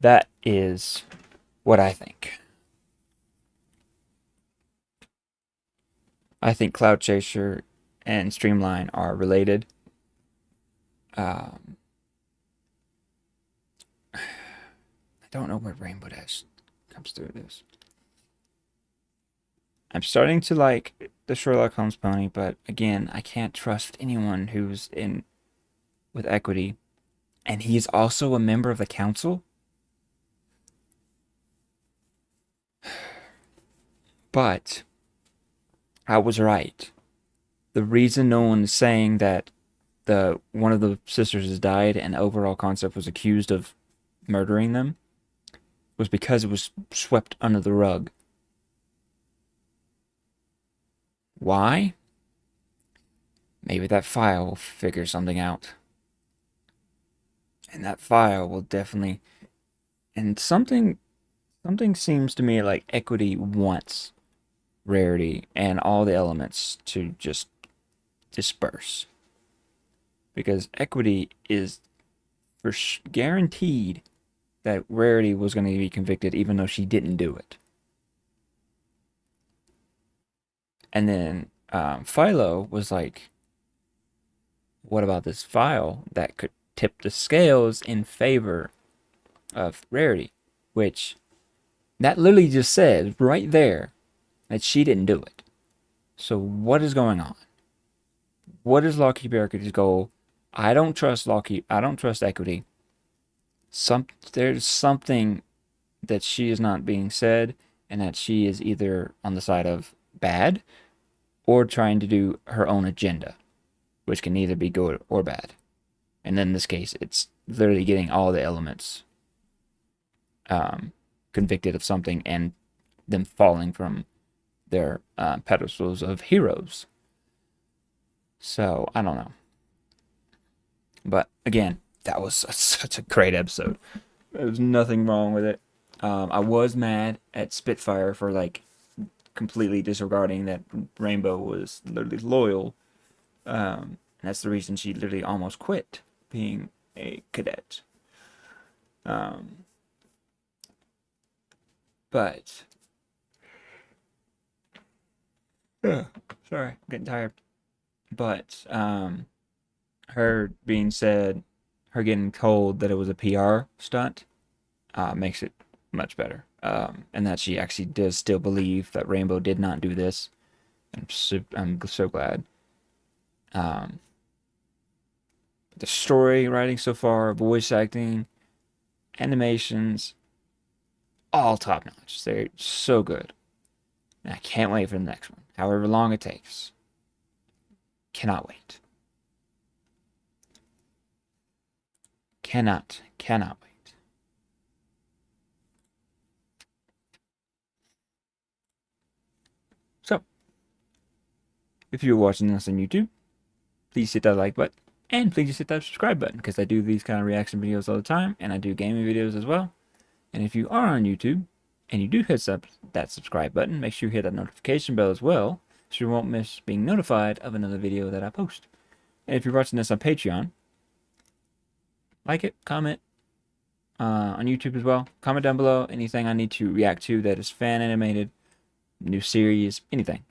That is what I think. I think Cloud Chaser and Streamline are related. Um, I don't know what Rainbow Dash comes through this. I'm starting to like the Sherlock Holmes pony, but again, I can't trust anyone who's in with equity, and he's also a member of the council. But I was right. The reason no one is saying that the one of the sisters has died and overall concept was accused of murdering them was because it was swept under the rug. Why? Maybe that file will figure something out. And that file will definitely, and something seems to me like equity wants Rarity and all the elements to just disperse. Because equity is guaranteed that Rarity was going to be convicted even though she didn't do it. And then Philo was like, what about this file that could tip the scales in favor of Rarity? Which, that literally just says right there that she didn't do it. So what is going on? What is Lockheed Equity's goal? I don't trust Lockheed. I don't trust Equity. There's something that she is not being said, and that she is either on the side of bad or trying to do her own agenda, which can either be good or bad. And in this case, it's literally getting all the elements convicted of something and them falling from their pedestals of heroes. So, I don't know. But again, that was such a great episode. There was nothing wrong with it. I was mad at Spitfire for like completely disregarding that Rainbow was literally loyal. And that's the reason she literally almost quit being a cadet. But sorry, I'm getting tired. But her being said, her getting told that it was a PR stunt, makes it much better. And that she actually does still believe that Rainbow did not do this. I'm so glad. The story writing so far, voice acting, animations, all top notch. They're so good. And I can't wait for the next one, however long it takes. Cannot wait. Cannot wait. So, if you're watching this on YouTube, please hit that like button. And please hit that subscribe button, because I do these kind of reaction videos all the time, and I do gaming videos as well. And if you are on YouTube, and you do hit that subscribe button, make sure you hit that notification bell as well, so you won't miss being notified of another video that I post. And if you're watching this on Patreon, like it, comment on YouTube as well. Comment down below anything I need to react to that is fan animated, new series, anything.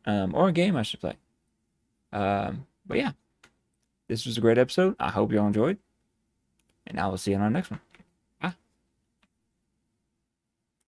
Or a game I should play. But yeah, this was a great episode. I hope you all enjoyed. And I will see you on our next one.